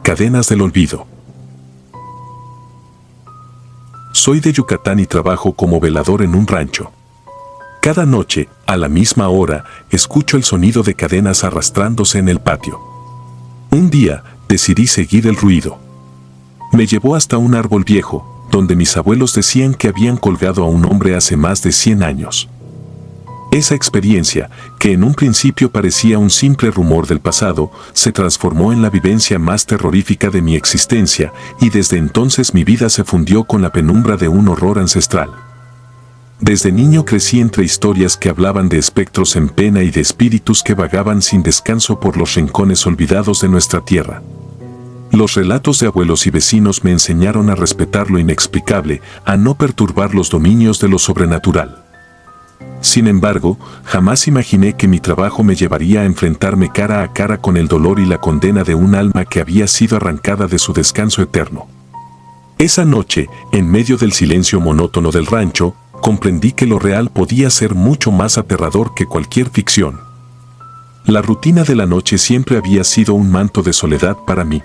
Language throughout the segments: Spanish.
Cadenas del olvido. Soy de Yucatán y trabajo como velador en un rancho. Cada noche, a la misma hora, escucho el sonido de cadenas arrastrándose en el patio. Un día, decidí seguir el ruido. Me llevó hasta un árbol viejo, donde mis abuelos decían que habían colgado a un hombre hace más de 100 años. Esa experiencia, que en un principio parecía un simple rumor del pasado, se transformó en la vivencia más terrorífica de mi existencia, y desde entonces mi vida se fundió con la penumbra de un horror ancestral. Desde niño crecí entre historias que hablaban de espectros en pena y de espíritus que vagaban sin descanso por los rincones olvidados de nuestra tierra. Los relatos de abuelos y vecinos me enseñaron a respetar lo inexplicable, a no perturbar los dominios de lo sobrenatural. Sin embargo, jamás imaginé que mi trabajo me llevaría a enfrentarme cara a cara con el dolor y la condena de un alma que había sido arrancada de su descanso eterno. Esa noche, en medio del silencio monótono del rancho, comprendí que lo real podía ser mucho más aterrador que cualquier ficción. La rutina de la noche siempre había sido un manto de soledad para mí.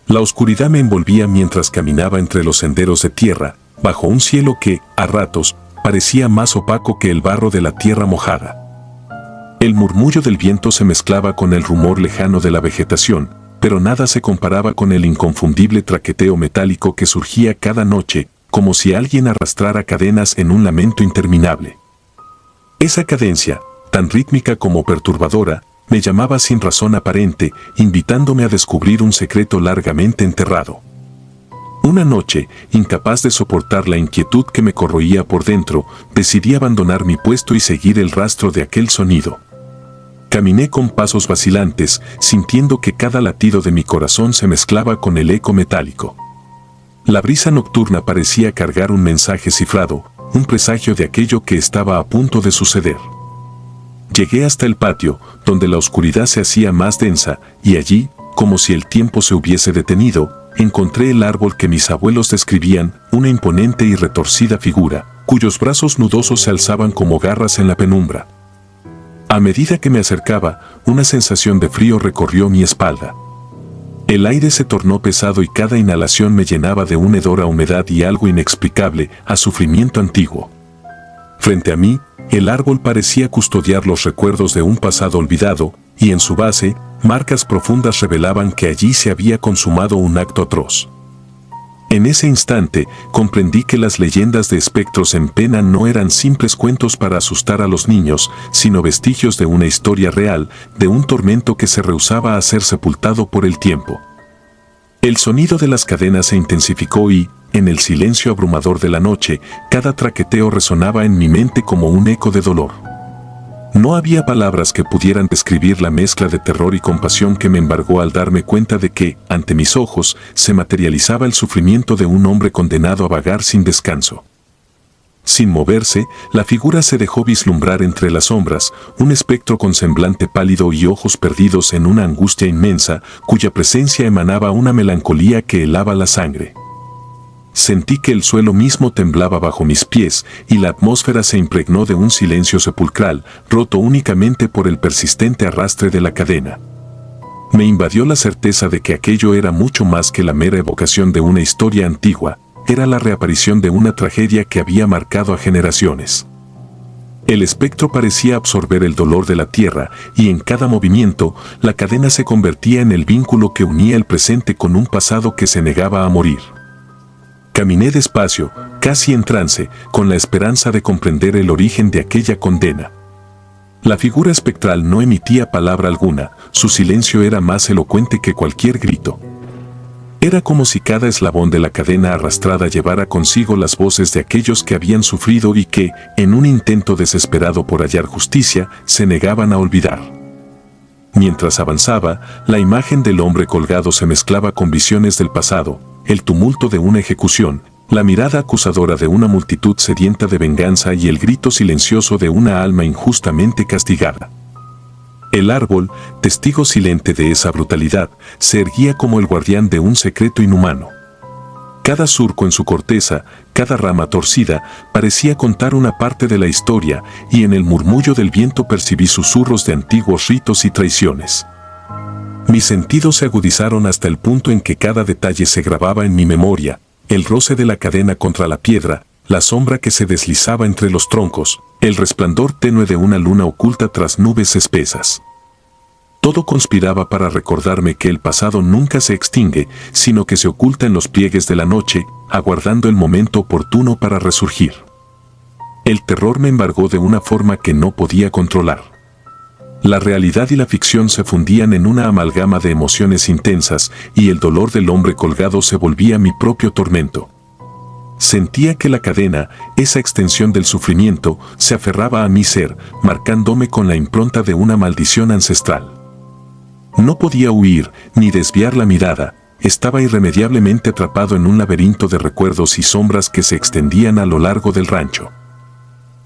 La oscuridad me envolvía mientras caminaba entre los senderos de tierra, bajo un cielo que, a ratos, parecía más opaco que el barro de la tierra mojada. El murmullo del viento se mezclaba con el rumor lejano de la vegetación, pero nada se comparaba con el inconfundible traqueteo metálico que surgía cada noche, como si alguien arrastrara cadenas en un lamento interminable. Esa cadencia, tan rítmica como perturbadora, me llamaba sin razón aparente, invitándome a descubrir un secreto largamente enterrado. Una noche, incapaz de soportar la inquietud que me corroía por dentro, decidí abandonar mi puesto y seguir el rastro de aquel sonido. Caminé con pasos vacilantes, sintiendo que cada latido de mi corazón se mezclaba con el eco metálico. La brisa nocturna parecía cargar un mensaje cifrado, un presagio de aquello que estaba a punto de suceder. Llegué hasta el patio, donde la oscuridad se hacía más densa, y allí, como si el tiempo se hubiese detenido, encontré el árbol que mis abuelos describían, una imponente y retorcida figura, cuyos brazos nudosos se alzaban como garras en la penumbra. A medida que me acercaba, una sensación de frío recorrió mi espalda. El aire se tornó pesado y cada inhalación me llenaba de un hedor a humedad y algo inexplicable, a sufrimiento antiguo. Frente a mí, el árbol parecía custodiar los recuerdos de un pasado olvidado, y en su base, marcas profundas revelaban que allí se había consumado un acto atroz. En ese instante, comprendí que las leyendas de espectros en pena no eran simples cuentos para asustar a los niños, sino vestigios de una historia real, de un tormento que se rehusaba a ser sepultado por el tiempo. El sonido de las cadenas se intensificó y, en el silencio abrumador de la noche, cada traqueteo resonaba en mi mente como un eco de dolor. No había palabras que pudieran describir la mezcla de terror y compasión que me embargó al darme cuenta de que, ante mis ojos, se materializaba el sufrimiento de un hombre condenado a vagar sin descanso. Sin moverse, la figura se dejó vislumbrar entre las sombras, un espectro con semblante pálido y ojos perdidos en una angustia inmensa, cuya presencia emanaba una melancolía que helaba la sangre. Sentí que el suelo mismo temblaba bajo mis pies y la atmósfera se impregnó de un silencio sepulcral, roto únicamente por el persistente arrastre de la cadena. Me invadió la certeza de que aquello era mucho más que la mera evocación de una historia antigua, era la reaparición de una tragedia que había marcado a generaciones. El espectro parecía absorber el dolor de la tierra y en cada movimiento, la cadena se convertía en el vínculo que unía el presente con un pasado que se negaba a morir. Caminé despacio, casi en trance, con la esperanza de comprender el origen de aquella condena. La figura espectral no emitía palabra alguna, su silencio era más elocuente que cualquier grito. Era como si cada eslabón de la cadena arrastrada llevara consigo las voces de aquellos que habían sufrido y que, en un intento desesperado por hallar justicia, se negaban a olvidar. Mientras avanzaba, la imagen del hombre colgado se mezclaba con visiones del pasado, el tumulto de una ejecución, la mirada acusadora de una multitud sedienta de venganza y el grito silencioso de una alma injustamente castigada. El árbol, testigo silente de esa brutalidad, se erguía como el guardián de un secreto inhumano. Cada surco en su corteza, cada rama torcida, parecía contar una parte de la historia, y en el murmullo del viento percibí susurros de antiguos ritos y traiciones. Mis sentidos se agudizaron hasta el punto en que cada detalle se grababa en mi memoria: el roce de la cadena contra la piedra, la sombra que se deslizaba entre los troncos, el resplandor tenue de una luna oculta tras nubes espesas. Todo conspiraba para recordarme que el pasado nunca se extingue, sino que se oculta en los pliegues de la noche, aguardando el momento oportuno para resurgir. El terror me embargó de una forma que no podía controlar. La realidad y la ficción se fundían en una amalgama de emociones intensas, y el dolor del hombre colgado se volvía mi propio tormento. Sentía que la cadena, esa extensión del sufrimiento, se aferraba a mi ser, marcándome con la impronta de una maldición ancestral. No podía huir, ni desviar la mirada. Estaba irremediablemente atrapado en un laberinto de recuerdos y sombras que se extendían a lo largo del rancho.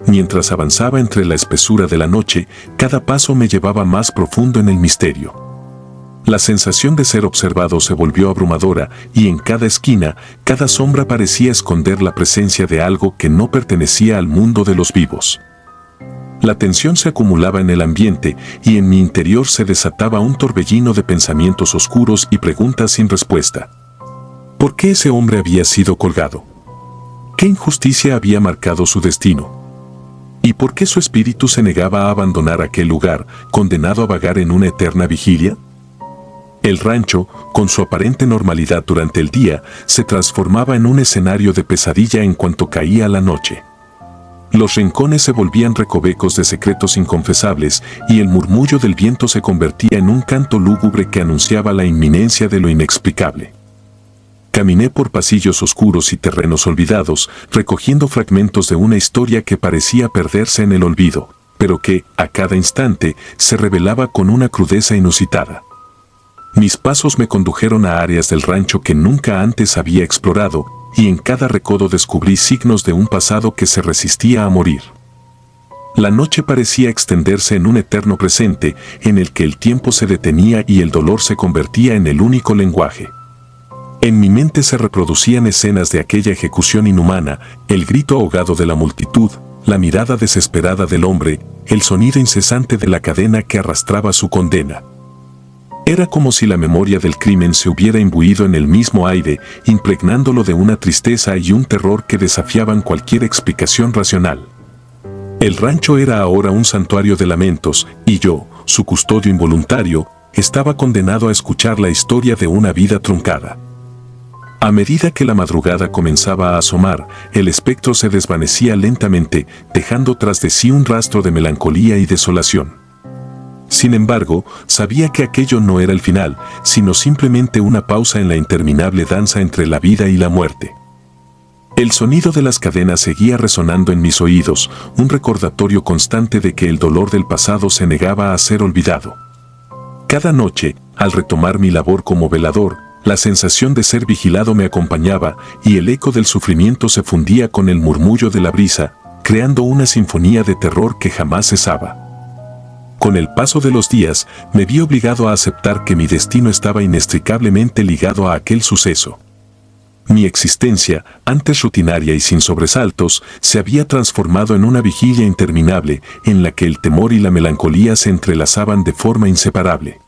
Mientras avanzaba entre la espesura de la noche, cada paso me llevaba más profundo en el misterio. La sensación de ser observado se volvió abrumadora, y en cada esquina, cada sombra parecía esconder la presencia de algo que no pertenecía al mundo de los vivos. La tensión se acumulaba en el ambiente, y en mi interior se desataba un torbellino de pensamientos oscuros y preguntas sin respuesta. ¿Por qué ese hombre había sido colgado? ¿Qué injusticia había marcado su destino? ¿Y por qué su espíritu se negaba a abandonar aquel lugar, condenado a vagar en una eterna vigilia? El rancho, con su aparente normalidad durante el día, se transformaba en un escenario de pesadilla en cuanto caía la noche. Los rincones se volvían recovecos de secretos inconfesables, y el murmullo del viento se convertía en un canto lúgubre que anunciaba la inminencia de lo inexplicable. Caminé por pasillos oscuros y terrenos olvidados, recogiendo fragmentos de una historia que parecía perderse en el olvido, pero que, a cada instante, se revelaba con una crudeza inusitada. Mis pasos me condujeron a áreas del rancho que nunca antes había explorado, y en cada recodo descubrí signos de un pasado que se resistía a morir. La noche parecía extenderse en un eterno presente, en el que el tiempo se detenía y el dolor se convertía en el único lenguaje. En mi mente se reproducían escenas de aquella ejecución inhumana: el grito ahogado de la multitud, la mirada desesperada del hombre, el sonido incesante de la cadena que arrastraba su condena. Era como si la memoria del crimen se hubiera imbuido en el mismo aire, impregnándolo de una tristeza y un terror que desafiaban cualquier explicación racional. El rancho era ahora un santuario de lamentos, y yo, su custodio involuntario, estaba condenado a escuchar la historia de una vida truncada. A medida que la madrugada comenzaba a asomar, el espectro se desvanecía lentamente, dejando tras de sí un rastro de melancolía y desolación. Sin embargo, sabía que aquello no era el final, sino simplemente una pausa en la interminable danza entre la vida y la muerte. El sonido de las cadenas seguía resonando en mis oídos, un recordatorio constante de que el dolor del pasado se negaba a ser olvidado. Cada noche, al retomar mi labor como velador, la sensación de ser vigilado me acompañaba, y el eco del sufrimiento se fundía con el murmullo de la brisa, creando una sinfonía de terror que jamás cesaba. Con el paso de los días, me vi obligado a aceptar que mi destino estaba inextricablemente ligado a aquel suceso. Mi existencia, antes rutinaria y sin sobresaltos, se había transformado en una vigilia interminable, en la que el temor y la melancolía se entrelazaban de forma inseparable.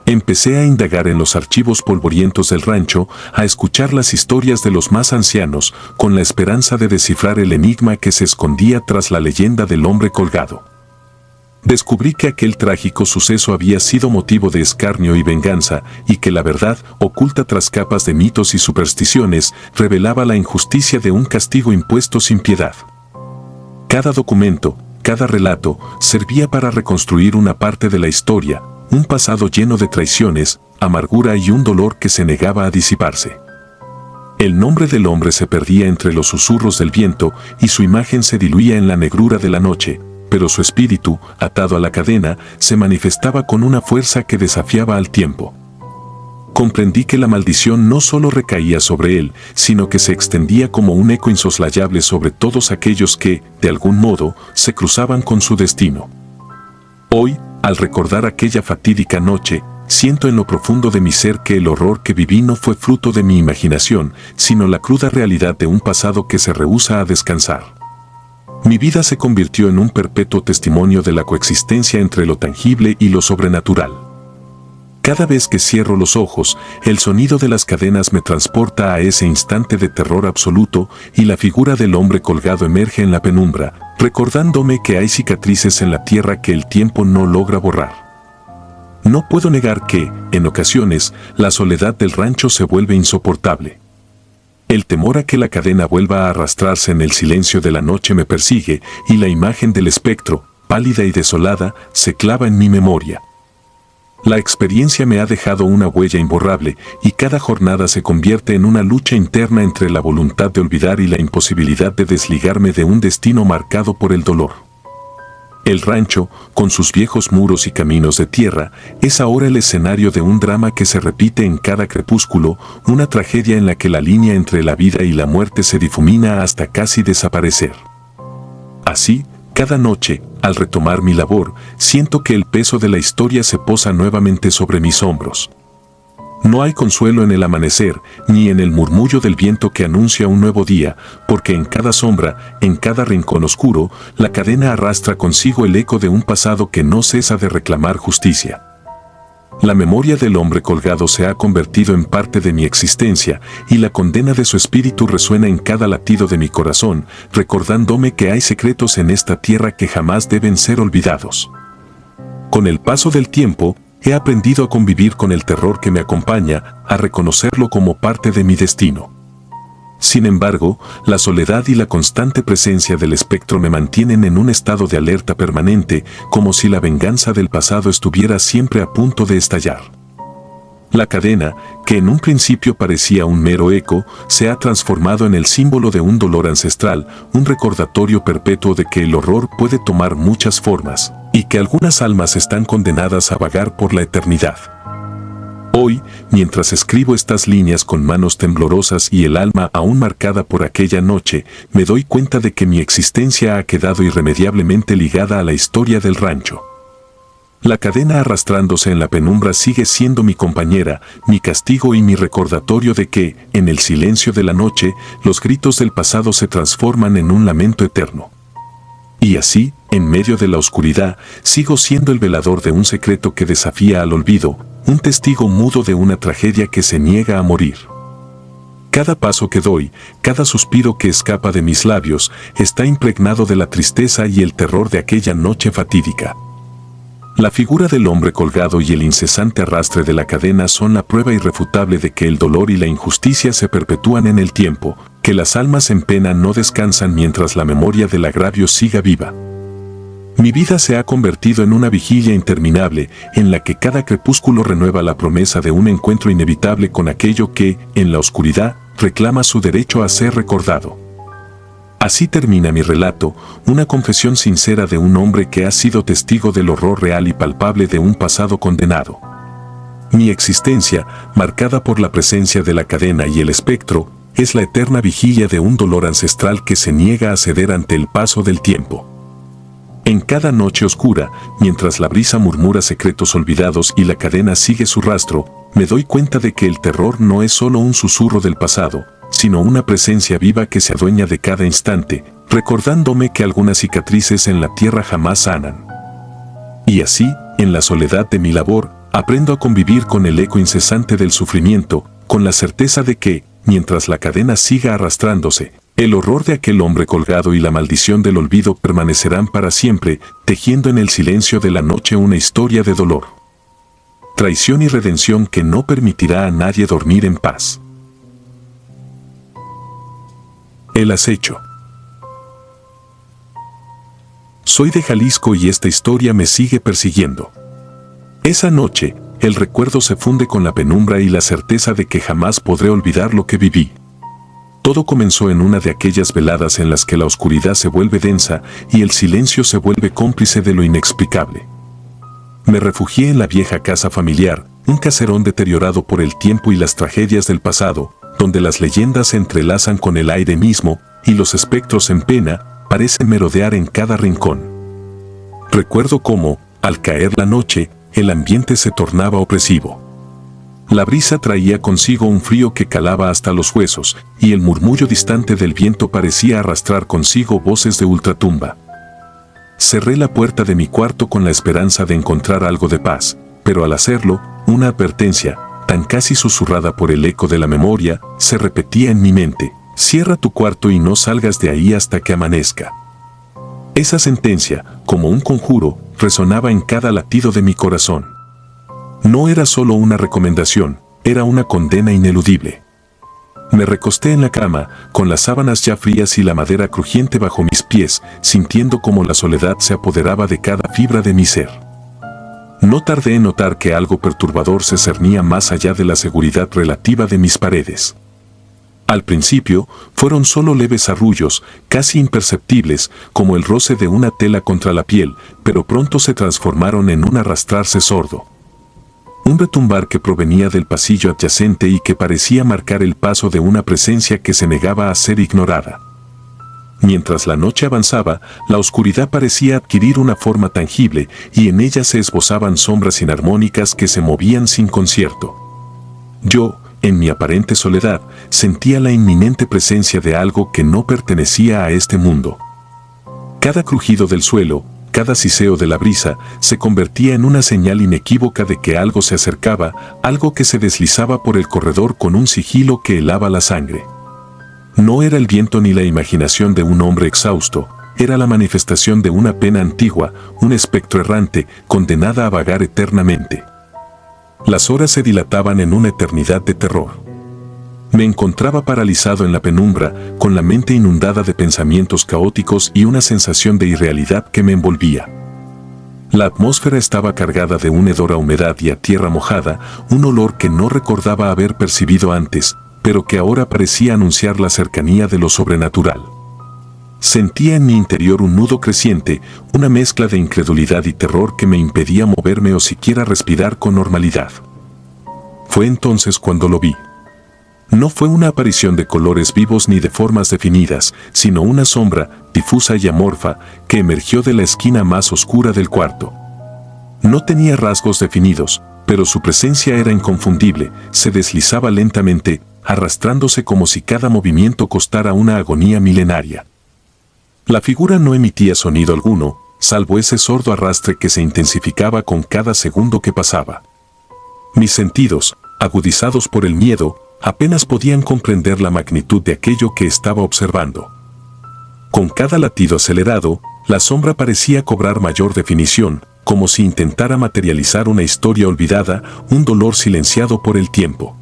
Empecé a indagar en los archivos polvorientos del rancho, a escuchar las historias de los más ancianos, con la esperanza de descifrar el enigma que se escondía tras la leyenda del hombre colgado. Descubrí que aquel trágico suceso había sido motivo de escarnio y venganza, y que la verdad, oculta tras capas de mitos y supersticiones, revelaba la injusticia de un castigo impuesto sin piedad. Cada documento, cada relato, servía para reconstruir una parte de la historia, un pasado lleno de traiciones, amargura y un dolor que se negaba a disiparse. El nombre del hombre se perdía entre los susurros del viento, y su imagen se diluía en la negrura de la noche, pero su espíritu, atado a la cadena, se manifestaba con una fuerza que desafiaba al tiempo. Comprendí que la maldición no solo recaía sobre él, sino que se extendía como un eco insoslayable sobre todos aquellos que, de algún modo, se cruzaban con su destino. Hoy, al recordar aquella fatídica noche, siento en lo profundo de mi ser que el horror que viví no fue fruto de mi imaginación, sino la cruda realidad de un pasado que se rehúsa a descansar. Mi vida se convirtió en un perpetuo testimonio de la coexistencia entre lo tangible y lo sobrenatural. Cada vez que cierro los ojos, el sonido de las cadenas me transporta a ese instante de terror absoluto y la figura del hombre colgado emerge en la penumbra, recordándome que hay cicatrices en la tierra que el tiempo no logra borrar. No puedo negar que, en ocasiones, la soledad del rancho se vuelve insoportable. El temor a que la cadena vuelva a arrastrarse en el silencio de la noche me persigue y la imagen del espectro, pálida y desolada, se clava en mi memoria. La experiencia me ha dejado una huella imborrable y cada jornada se convierte en una lucha interna entre la voluntad de olvidar y la imposibilidad de desligarme de un destino marcado por el dolor. El rancho, con sus viejos muros y caminos de tierra, es ahora el escenario de un drama que se repite en cada crepúsculo, una tragedia en la que la línea entre la vida y la muerte se difumina hasta casi desaparecer. Así, cada noche, al retomar mi labor, siento que el peso de la historia se posa nuevamente sobre mis hombros. No hay consuelo en el amanecer, ni en el murmullo del viento que anuncia un nuevo día, porque en cada sombra, en cada rincón oscuro, la cadena arrastra consigo el eco de un pasado que no cesa de reclamar justicia. La memoria del hombre colgado se ha convertido en parte de mi existencia, y la condena de su espíritu resuena en cada latido de mi corazón, recordándome que hay secretos en esta tierra que jamás deben ser olvidados. Con el paso del tiempo, he aprendido a convivir con el terror que me acompaña, a reconocerlo como parte de mi destino. Sin embargo, la soledad y la constante presencia del espectro me mantienen en un estado de alerta permanente, como si la venganza del pasado estuviera siempre a punto de estallar. La cadena, que en un principio parecía un mero eco, se ha transformado en el símbolo de un dolor ancestral, un recordatorio perpetuo de que el horror puede tomar muchas formas, y que algunas almas están condenadas a vagar por la eternidad. Hoy, mientras escribo estas líneas con manos temblorosas y el alma aún marcada por aquella noche, me doy cuenta de que mi existencia ha quedado irremediablemente ligada a la historia del rancho. La cadena arrastrándose en la penumbra sigue siendo mi compañera, mi castigo y mi recordatorio de que, en el silencio de la noche, los gritos del pasado se transforman en un lamento eterno. Y así, en medio de la oscuridad, sigo siendo el velador de un secreto que desafía al olvido, un testigo mudo de una tragedia que se niega a morir. Cada paso que doy, cada suspiro que escapa de mis labios, está impregnado de la tristeza y el terror de aquella noche fatídica. La figura del hombre colgado y el incesante arrastre de la cadena son la prueba irrefutable de que el dolor y la injusticia se perpetúan en el tiempo, que las almas en pena no descansan mientras la memoria del agravio siga viva. Mi vida se ha convertido en una vigilia interminable, en la que cada crepúsculo renueva la promesa de un encuentro inevitable con aquello que, en la oscuridad, reclama su derecho a ser recordado. Así termina mi relato, una confesión sincera de un hombre que ha sido testigo del horror real y palpable de un pasado condenado. Mi existencia, marcada por la presencia de la cadena y el espectro, es la eterna vigilia de un dolor ancestral que se niega a ceder ante el paso del tiempo. En cada noche oscura, mientras la brisa murmura secretos olvidados y la cadena sigue su rastro, me doy cuenta de que el terror no es solo un susurro del pasado, sino una presencia viva que se adueña de cada instante, recordándome que algunas cicatrices en la tierra jamás sanan. Y así, en la soledad de mi labor, aprendo a convivir con el eco incesante del sufrimiento, con la certeza de que, mientras la cadena siga arrastrándose, el horror de aquel hombre colgado y la maldición del olvido permanecerán para siempre, tejiendo en el silencio de la noche una historia de dolor, traición y redención que no permitirá a nadie dormir en paz. El acecho. Soy de Jalisco y esta historia me sigue persiguiendo. Esa noche, el recuerdo se funde con la penumbra y la certeza de que jamás podré olvidar lo que viví. Todo comenzó en una de aquellas veladas en las que la oscuridad se vuelve densa y el silencio se vuelve cómplice de lo inexplicable. Me refugié en la vieja casa familiar, un caserón deteriorado por el tiempo y las tragedias del pasado, donde las leyendas se entrelazan con el aire mismo y los espectros en pena parecen merodear en cada rincón. Recuerdo cómo, al caer la noche, el ambiente se tornaba opresivo. La brisa traía consigo un frío que calaba hasta los huesos, y el murmullo distante del viento parecía arrastrar consigo voces de ultratumba. Cerré la puerta de mi cuarto con la esperanza de encontrar algo de paz, pero al hacerlo, Una advertencia, tan casi susurrada por el eco de la memoria, se repetía en mi mente: cierra tu cuarto y no salgas de ahí hasta que amanezca. Esa sentencia, como un conjuro, resonaba en cada latido de mi corazón. No era solo una recomendación, era una condena ineludible. Me recosté en la cama, con las sábanas ya frías y la madera crujiente bajo mis pies, sintiendo cómo la soledad se apoderaba de cada fibra de mi ser. No tardé en notar que algo perturbador se cernía más allá de la seguridad relativa de mis paredes. Al principio, fueron solo leves arrullos, casi imperceptibles, como el roce de una tela contra la piel, pero pronto se transformaron en un arrastrarse sordo. Un retumbar que provenía del pasillo adyacente y que parecía marcar el paso de una presencia que se negaba a ser ignorada. Mientras la noche avanzaba, la oscuridad parecía adquirir una forma tangible y en ella se esbozaban sombras inarmónicas que se movían sin concierto. Yo, en mi aparente soledad, sentía la inminente presencia de algo que no pertenecía a este mundo. Cada crujido del suelo, cada siseo de la brisa, se convertía en una señal inequívoca de que algo se acercaba, algo que se deslizaba por el corredor con un sigilo que helaba la sangre. No era el viento ni la imaginación de un hombre exhausto, era la manifestación de una pena antigua, un espectro errante, condenada a vagar eternamente. Las horas se dilataban en una eternidad de terror. Me encontraba paralizado en la penumbra, con la mente inundada de pensamientos caóticos y una sensación de irrealidad que me envolvía. La atmósfera estaba cargada de un hedor a humedad y a tierra mojada, un olor que no recordaba haber percibido antes, pero que ahora parecía anunciar la cercanía de lo sobrenatural. Sentía en mi interior un nudo creciente, una mezcla de incredulidad y terror que me impedía moverme o siquiera respirar con normalidad. Fue entonces cuando lo vi. No fue una aparición de colores vivos ni de formas definidas, sino una sombra, difusa y amorfa, que emergió de la esquina más oscura del cuarto. No tenía rasgos definidos, pero su presencia era inconfundible, se deslizaba lentamente, arrastrándose como si cada movimiento costara una agonía milenaria. La figura no emitía sonido alguno, salvo ese sordo arrastre que se intensificaba con cada segundo que pasaba. Mis sentidos, agudizados por el miedo, apenas podían comprender la magnitud de aquello que estaba observando. Con cada latido acelerado, la sombra parecía cobrar mayor definición, como si intentara materializar una historia olvidada, un dolor silenciado por el tiempo.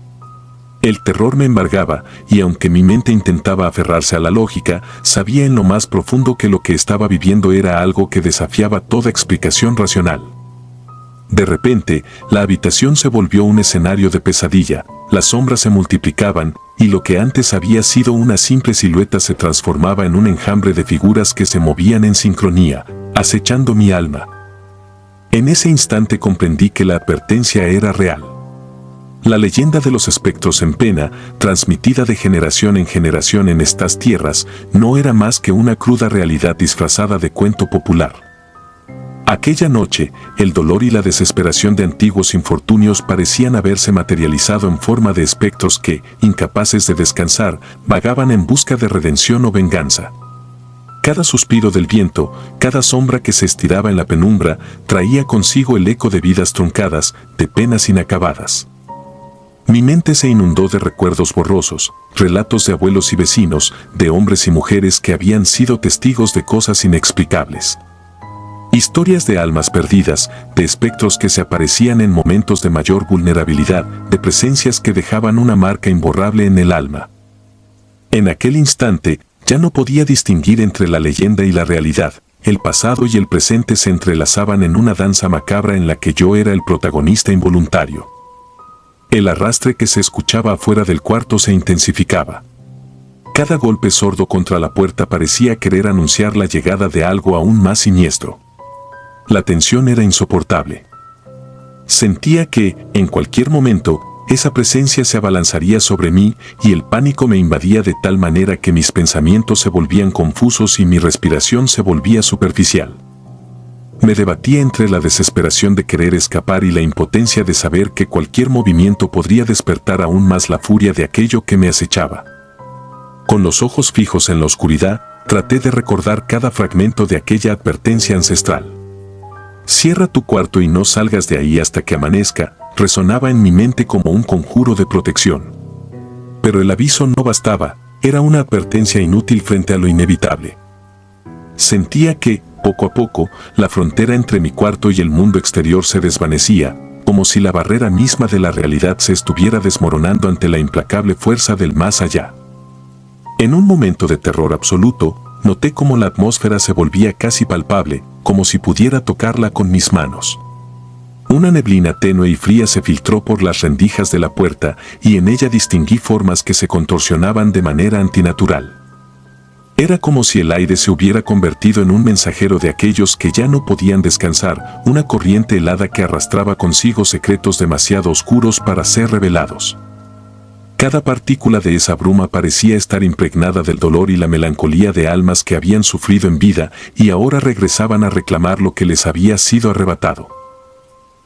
El terror me embargaba, y aunque mi mente intentaba aferrarse a la lógica, sabía en lo más profundo que lo que estaba viviendo era algo que desafiaba toda explicación racional. De repente, la habitación se volvió un escenario de pesadilla, las sombras se multiplicaban, y lo que antes había sido una simple silueta se transformaba en un enjambre de figuras que se movían en sincronía, acechando mi alma. En ese instante comprendí que la advertencia era real. La leyenda de los espectros en pena, transmitida de generación en generación en estas tierras, no era más que una cruda realidad disfrazada de cuento popular. Aquella noche, el dolor y la desesperación de antiguos infortunios parecían haberse materializado en forma de espectros que, incapaces de descansar, vagaban en busca de redención o venganza. Cada suspiro del viento, cada sombra que se estiraba en la penumbra, traía consigo el eco de vidas truncadas, de penas inacabadas. Mi mente se inundó de recuerdos borrosos, relatos de abuelos y vecinos, de hombres y mujeres que habían sido testigos de cosas inexplicables. Historias de almas perdidas, de espectros que se aparecían en momentos de mayor vulnerabilidad, de presencias que dejaban una marca imborrable en el alma. En aquel instante, ya no podía distinguir entre la leyenda y la realidad. El pasado y el presente se entrelazaban en una danza macabra en la que yo era el protagonista involuntario. El arrastre que se escuchaba afuera del cuarto se intensificaba. Cada golpe sordo contra la puerta parecía querer anunciar la llegada de algo aún más siniestro. La tensión era insoportable. Sentía que, en cualquier momento, esa presencia se abalanzaría sobre mí y el pánico me invadía de tal manera que mis pensamientos se volvían confusos y mi respiración se volvía superficial. Me debatía entre la desesperación de querer escapar y la impotencia de saber que cualquier movimiento podría despertar aún más la furia de aquello que me acechaba. Con los ojos fijos en la oscuridad, traté de recordar cada fragmento de aquella advertencia ancestral. Cierra tu cuarto y no salgas de ahí hasta que amanezca, resonaba en mi mente como un conjuro de protección. Pero el aviso no bastaba, era una advertencia inútil frente a lo inevitable. Sentía que, poco a poco, la frontera entre mi cuarto y el mundo exterior se desvanecía, como si la barrera misma de la realidad se estuviera desmoronando ante la implacable fuerza del más allá. En un momento de terror absoluto, noté cómo la atmósfera se volvía casi palpable, como si pudiera tocarla con mis manos. Una neblina tenue y fría se filtró por las rendijas de la puerta y en ella distinguí formas que se contorsionaban de manera antinatural. Era como si el aire se hubiera convertido en un mensajero de aquellos que ya no podían descansar, una corriente helada que arrastraba consigo secretos demasiado oscuros para ser revelados. Cada partícula de esa bruma parecía estar impregnada del dolor y la melancolía de almas que habían sufrido en vida y ahora regresaban a reclamar lo que les había sido arrebatado.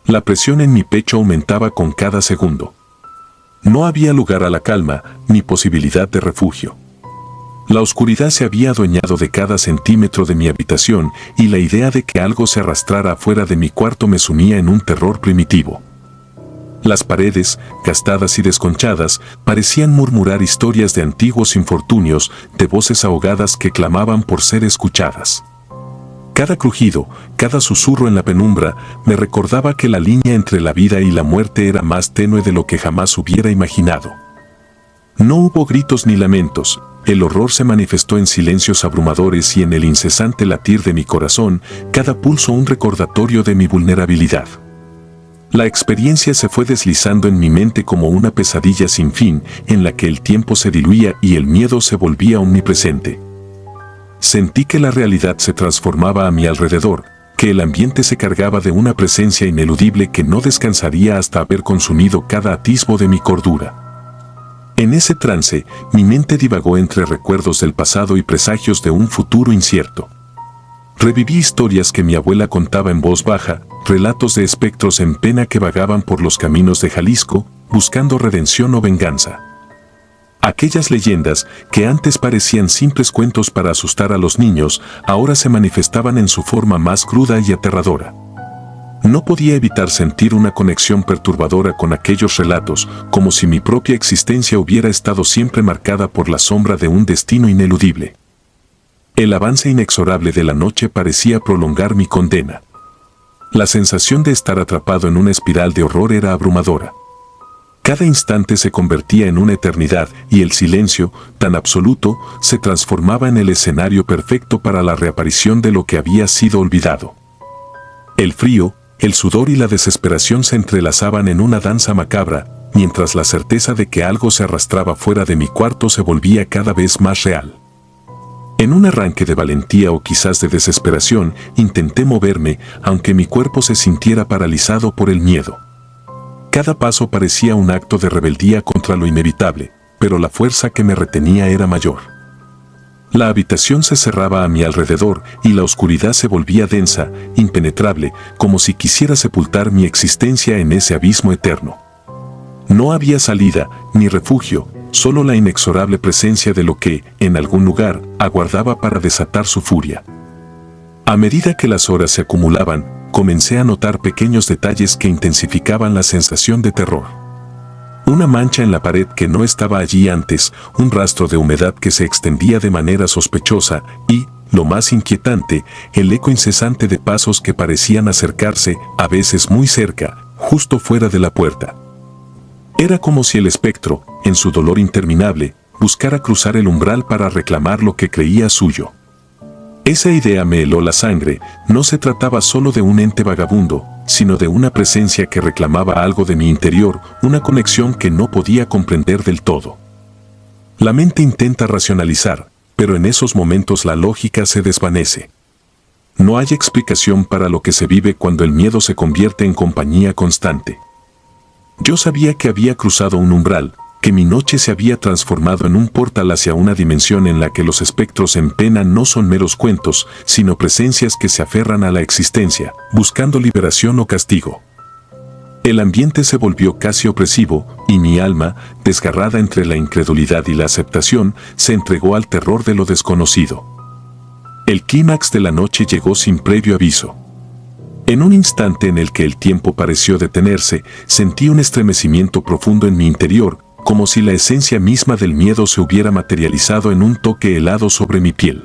La presión en mi pecho aumentaba con cada segundo. No había lugar a la calma, ni posibilidad de refugio. La oscuridad se había adueñado de cada centímetro de mi habitación y la idea de que algo se arrastrara afuera de mi cuarto me sumía en un terror primitivo. Las paredes, gastadas y desconchadas, parecían murmurar historias de antiguos infortunios, de voces ahogadas que clamaban por ser escuchadas. Cada crujido, cada susurro en la penumbra, me recordaba que la línea entre la vida y la muerte era más tenue de lo que jamás hubiera imaginado. No hubo gritos ni lamentos, el horror se manifestó en silencios abrumadores y en el incesante latir de mi corazón, cada pulso un recordatorio de mi vulnerabilidad. La experiencia se fue deslizando en mi mente como una pesadilla sin fin, en la que el tiempo se diluía y el miedo se volvía omnipresente. Sentí que la realidad se transformaba a mi alrededor, que el ambiente se cargaba de una presencia ineludible que no descansaría hasta haber consumido cada atisbo de mi cordura. En ese trance, mi mente divagó entre recuerdos del pasado y presagios de un futuro incierto. Reviví historias que mi abuela contaba en voz baja, relatos de espectros en pena que vagaban por los caminos de Jalisco, buscando redención o venganza. Aquellas leyendas, que antes parecían simples cuentos para asustar a los niños, ahora se manifestaban en su forma más cruda y aterradora. No podía evitar sentir una conexión perturbadora con aquellos relatos, como si mi propia existencia hubiera estado siempre marcada por la sombra de un destino ineludible. El avance inexorable de la noche parecía prolongar mi condena. La sensación de estar atrapado en una espiral de horror era abrumadora. Cada instante se convertía en una eternidad y el silencio, tan absoluto, se transformaba en el escenario perfecto para la reaparición de lo que había sido olvidado. El frío, el sudor y la desesperación se entrelazaban en una danza macabra, mientras la certeza de que algo se arrastraba fuera de mi cuarto se volvía cada vez más real. En un arranque de valentía o quizás de desesperación, intenté moverme, aunque mi cuerpo se sintiera paralizado por el miedo. Cada paso parecía un acto de rebeldía contra lo inevitable, pero la fuerza que me retenía era mayor. La habitación se cerraba a mi alrededor y la oscuridad se volvía densa, impenetrable, como si quisiera sepultar mi existencia en ese abismo eterno. No había salida, ni refugio, solo la inexorable presencia de lo que, en algún lugar, aguardaba para desatar su furia. A medida que las horas se acumulaban, comencé a notar pequeños detalles que intensificaban la sensación de terror. Una mancha en la pared que no estaba allí antes, un rastro de humedad que se extendía de manera sospechosa y, lo más inquietante, el eco incesante de pasos que parecían acercarse, a veces muy cerca, justo fuera de la puerta. Era como si el espectro, en su dolor interminable, buscara cruzar el umbral para reclamar lo que creía suyo. Esa idea me heló la sangre, no se trataba solo de un ente vagabundo, sino de una presencia que reclamaba algo de mi interior, una conexión que no podía comprender del todo. La mente intenta racionalizar, pero en esos momentos la lógica se desvanece. No hay explicación para lo que se vive cuando el miedo se convierte en compañía constante. Yo sabía que había cruzado un umbral, que mi noche se había transformado en un portal hacia una dimensión en la que los espectros en pena no son meros cuentos, sino presencias que se aferran a la existencia, buscando liberación o castigo. El ambiente se volvió casi opresivo, y mi alma, desgarrada entre la incredulidad y la aceptación, se entregó al terror de lo desconocido. El clímax de la noche llegó sin previo aviso. En un instante en el que el tiempo pareció detenerse, sentí un estremecimiento profundo en mi interior, como si la esencia misma del miedo se hubiera materializado en un toque helado sobre mi piel.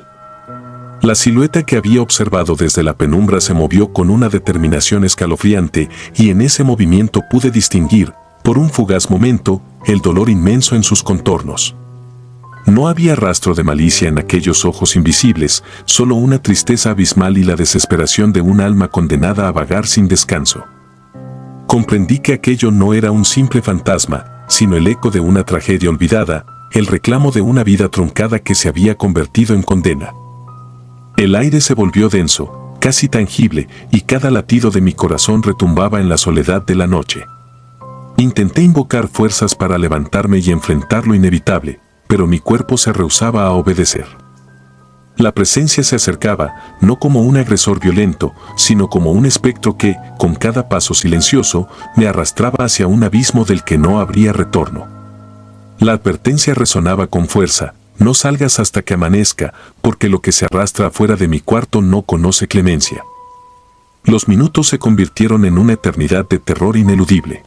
La silueta que había observado desde la penumbra se movió con una determinación escalofriante y en ese movimiento pude distinguir, por un fugaz momento, el dolor inmenso en sus contornos. No había rastro de malicia en aquellos ojos invisibles, solo una tristeza abismal y la desesperación de un alma condenada a vagar sin descanso. Comprendí que aquello no era un simple fantasma, sino el eco de una tragedia olvidada, el reclamo de una vida truncada que se había convertido en condena. El aire se volvió denso, casi tangible, y cada latido de mi corazón retumbaba en la soledad de la noche. Intenté invocar fuerzas para levantarme y enfrentar lo inevitable, pero mi cuerpo se rehusaba a obedecer. La presencia se acercaba, no como un agresor violento, sino como un espectro que, con cada paso silencioso, me arrastraba hacia un abismo del que no habría retorno. La advertencia resonaba con fuerza: no salgas hasta que amanezca, porque lo que se arrastra afuera de mi cuarto no conoce clemencia. Los minutos se convirtieron en una eternidad de terror ineludible.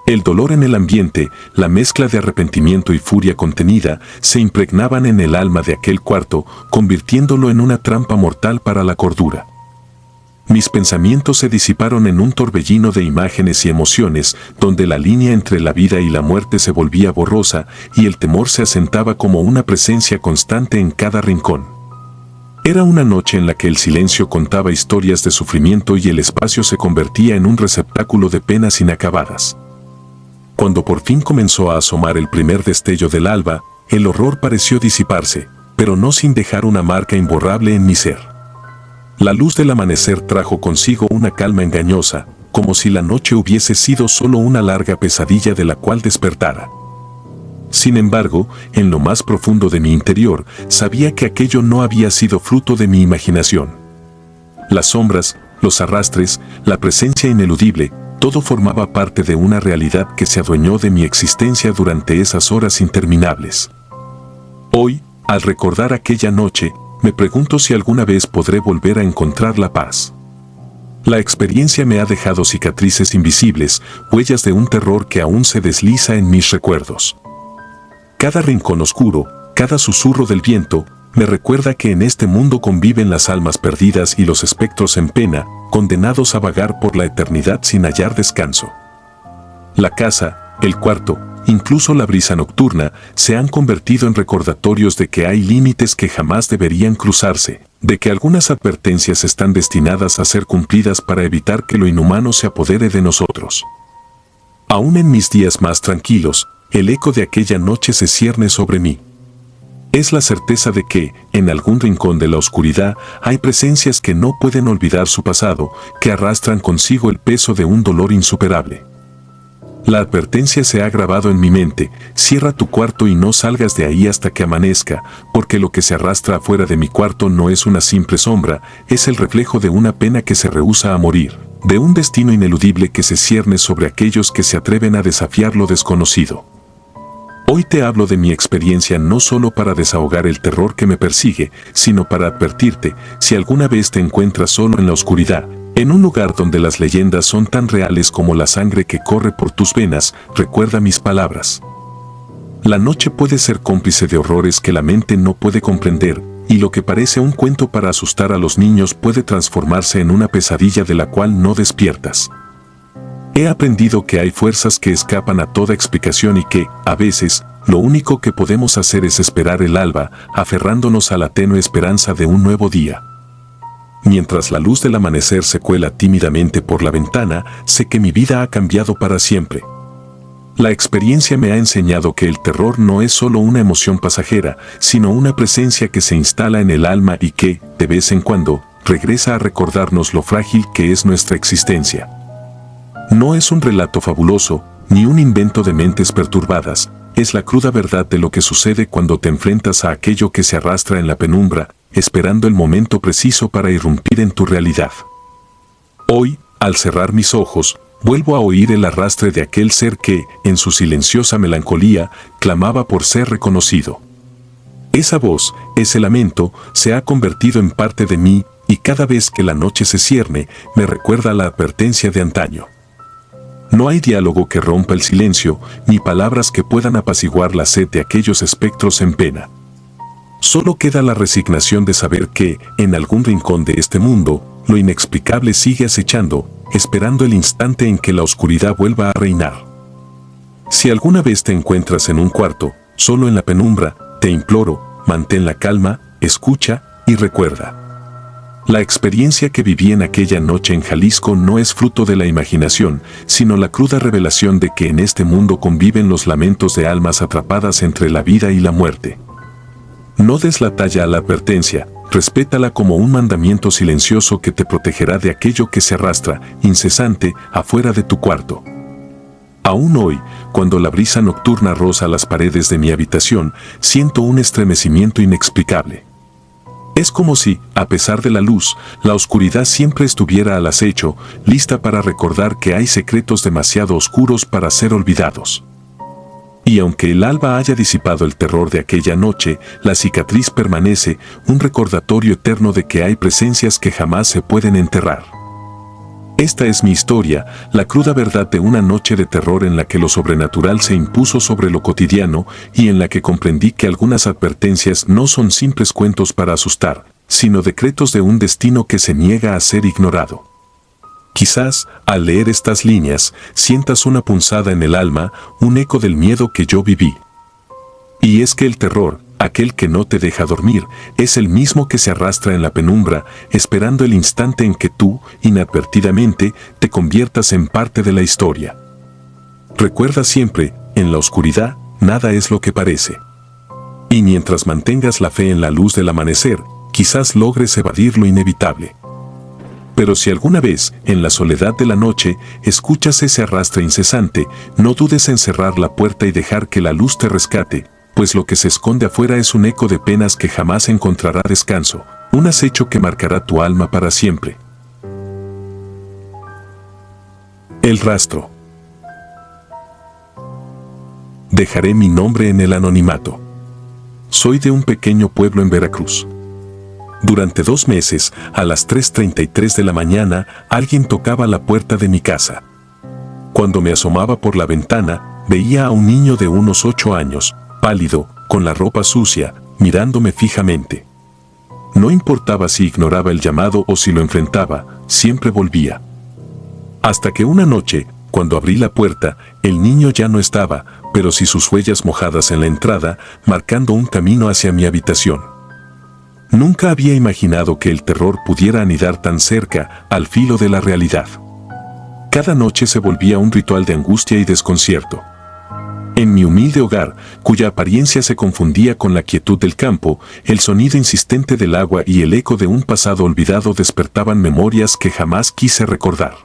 El dolor en el ambiente, la mezcla de arrepentimiento y furia contenida, se impregnaban en el alma de aquel cuarto, convirtiéndolo en una trampa mortal para la cordura. Mis pensamientos se disiparon en un torbellino de imágenes y emociones, donde la línea entre la vida y la muerte se volvía borrosa y el temor se asentaba como una presencia constante en cada rincón. Era una noche en la que el silencio contaba historias de sufrimiento y el espacio se convertía en un receptáculo de penas inacabadas. Cuando por fin comenzó a asomar el primer destello del alba, el horror pareció disiparse, pero no sin dejar una marca imborrable en mi ser. La luz del amanecer trajo consigo una calma engañosa, como si la noche hubiese sido solo una larga pesadilla de la cual despertara. Sin embargo, en lo más profundo de mi interior, sabía que aquello no había sido fruto de mi imaginación. Las sombras, los arrastres, la presencia ineludible, todo formaba parte de una realidad que se adueñó de mi existencia durante esas horas interminables. Hoy, al recordar aquella noche, me pregunto si alguna vez podré volver a encontrar la paz. La experiencia me ha dejado cicatrices invisibles, huellas de un terror que aún se desliza en mis recuerdos. Cada rincón oscuro, cada susurro del viento, me recuerda que en este mundo conviven las almas perdidas y los espectros en pena, condenados a vagar por la eternidad sin hallar descanso. La casa, el cuarto, incluso la brisa nocturna, se han convertido en recordatorios de que hay límites que jamás deberían cruzarse, de que algunas advertencias están destinadas a ser cumplidas para evitar que lo inhumano se apodere de nosotros. Aún en mis días más tranquilos, el eco de aquella noche se cierne sobre mí. Es la certeza de que, en algún rincón de la oscuridad, hay presencias que no pueden olvidar su pasado, que arrastran consigo el peso de un dolor insuperable. La advertencia se ha grabado en mi mente: cierra tu cuarto y no salgas de ahí hasta que amanezca, porque lo que se arrastra afuera de mi cuarto no es una simple sombra, es el reflejo de una pena que se rehúsa a morir, de un destino ineludible que se cierne sobre aquellos que se atreven a desafiar lo desconocido. Hoy te hablo de mi experiencia no solo para desahogar el terror que me persigue, sino para advertirte: si alguna vez te encuentras solo en la oscuridad, en un lugar donde las leyendas son tan reales como la sangre que corre por tus venas, recuerda mis palabras. La noche puede ser cómplice de horrores que la mente no puede comprender, y lo que parece un cuento para asustar a los niños puede transformarse en una pesadilla de la cual no despiertas. He aprendido que hay fuerzas que escapan a toda explicación y que, a veces, lo único que podemos hacer es esperar el alba, aferrándonos a la tenue esperanza de un nuevo día. Mientras la luz del amanecer se cuela tímidamente por la ventana, sé que mi vida ha cambiado para siempre. La experiencia me ha enseñado que el terror no es solo una emoción pasajera, sino una presencia que se instala en el alma y que, de vez en cuando, regresa a recordarnos lo frágil que es nuestra existencia. No es un relato fabuloso, ni un invento de mentes perturbadas, es la cruda verdad de lo que sucede cuando te enfrentas a aquello que se arrastra en la penumbra, esperando el momento preciso para irrumpir en tu realidad. Hoy, al cerrar mis ojos, vuelvo a oír el arrastre de aquel ser que, en su silenciosa melancolía, clamaba por ser reconocido. Esa voz, ese lamento, se ha convertido en parte de mí, y cada vez que la noche se cierne, me recuerda la advertencia de antaño. No hay diálogo que rompa el silencio, ni palabras que puedan apaciguar la sed de aquellos espectros en pena. Solo queda la resignación de saber que, en algún rincón de este mundo, lo inexplicable sigue acechando, esperando el instante en que la oscuridad vuelva a reinar. Si alguna vez te encuentras en un cuarto, solo en la penumbra, te imploro, mantén la calma, escucha y recuerda. La experiencia que viví en aquella noche en Jalisco no es fruto de la imaginación, sino la cruda revelación de que en este mundo conviven los lamentos de almas atrapadas entre la vida y la muerte. No des la talla a la advertencia, respétala como un mandamiento silencioso que te protegerá de aquello que se arrastra, incesante, afuera de tu cuarto. Aún hoy, cuando la brisa nocturna roza las paredes de mi habitación, siento un estremecimiento inexplicable. Es como si, a pesar de la luz, la oscuridad siempre estuviera al acecho, lista para recordar que hay secretos demasiado oscuros para ser olvidados. Y aunque el alba haya disipado el terror de aquella noche, la cicatriz permanece, un recordatorio eterno de que hay presencias que jamás se pueden enterrar. Esta es mi historia, la cruda verdad de una noche de terror en la que lo sobrenatural se impuso sobre lo cotidiano y en la que comprendí que algunas advertencias no son simples cuentos para asustar, sino decretos de un destino que se niega a ser ignorado. Quizás, al leer estas líneas, sientas una punzada en el alma, un eco del miedo que yo viví. Y es que el terror, aquel que no te deja dormir, es el mismo que se arrastra en la penumbra, esperando el instante en que tú, inadvertidamente, te conviertas en parte de la historia. Recuerda siempre, en la oscuridad, nada es lo que parece. Y mientras mantengas la fe en la luz del amanecer, quizás logres evadir lo inevitable. Pero si alguna vez, en la soledad de la noche, escuchas ese arrastre incesante, no dudes en cerrar la puerta y dejar que la luz te rescate, pues lo que se esconde afuera es un eco de penas que jamás encontrará descanso, un acecho que marcará tu alma para siempre. El rastro. Dejaré mi nombre en el anonimato. Soy de un pequeño pueblo en Veracruz. Durante 2 meses, a las 3:33 de la mañana, alguien tocaba la puerta de mi casa. Cuando me asomaba por la ventana, veía a un niño de unos 8 años, pálido, con la ropa sucia, mirándome fijamente. No importaba si ignoraba el llamado o si lo enfrentaba, siempre volvía. Hasta que una noche, cuando abrí la puerta, el niño ya no estaba, pero sí sus huellas mojadas en la entrada, marcando un camino hacia mi habitación. Nunca había imaginado que el terror pudiera anidar tan cerca, al filo de la realidad. Cada noche se volvía un ritual de angustia y desconcierto. En mi humilde hogar, cuya apariencia se confundía con la quietud del campo, el sonido insistente del agua y el eco de un pasado olvidado despertaban memorias que jamás quise recordar.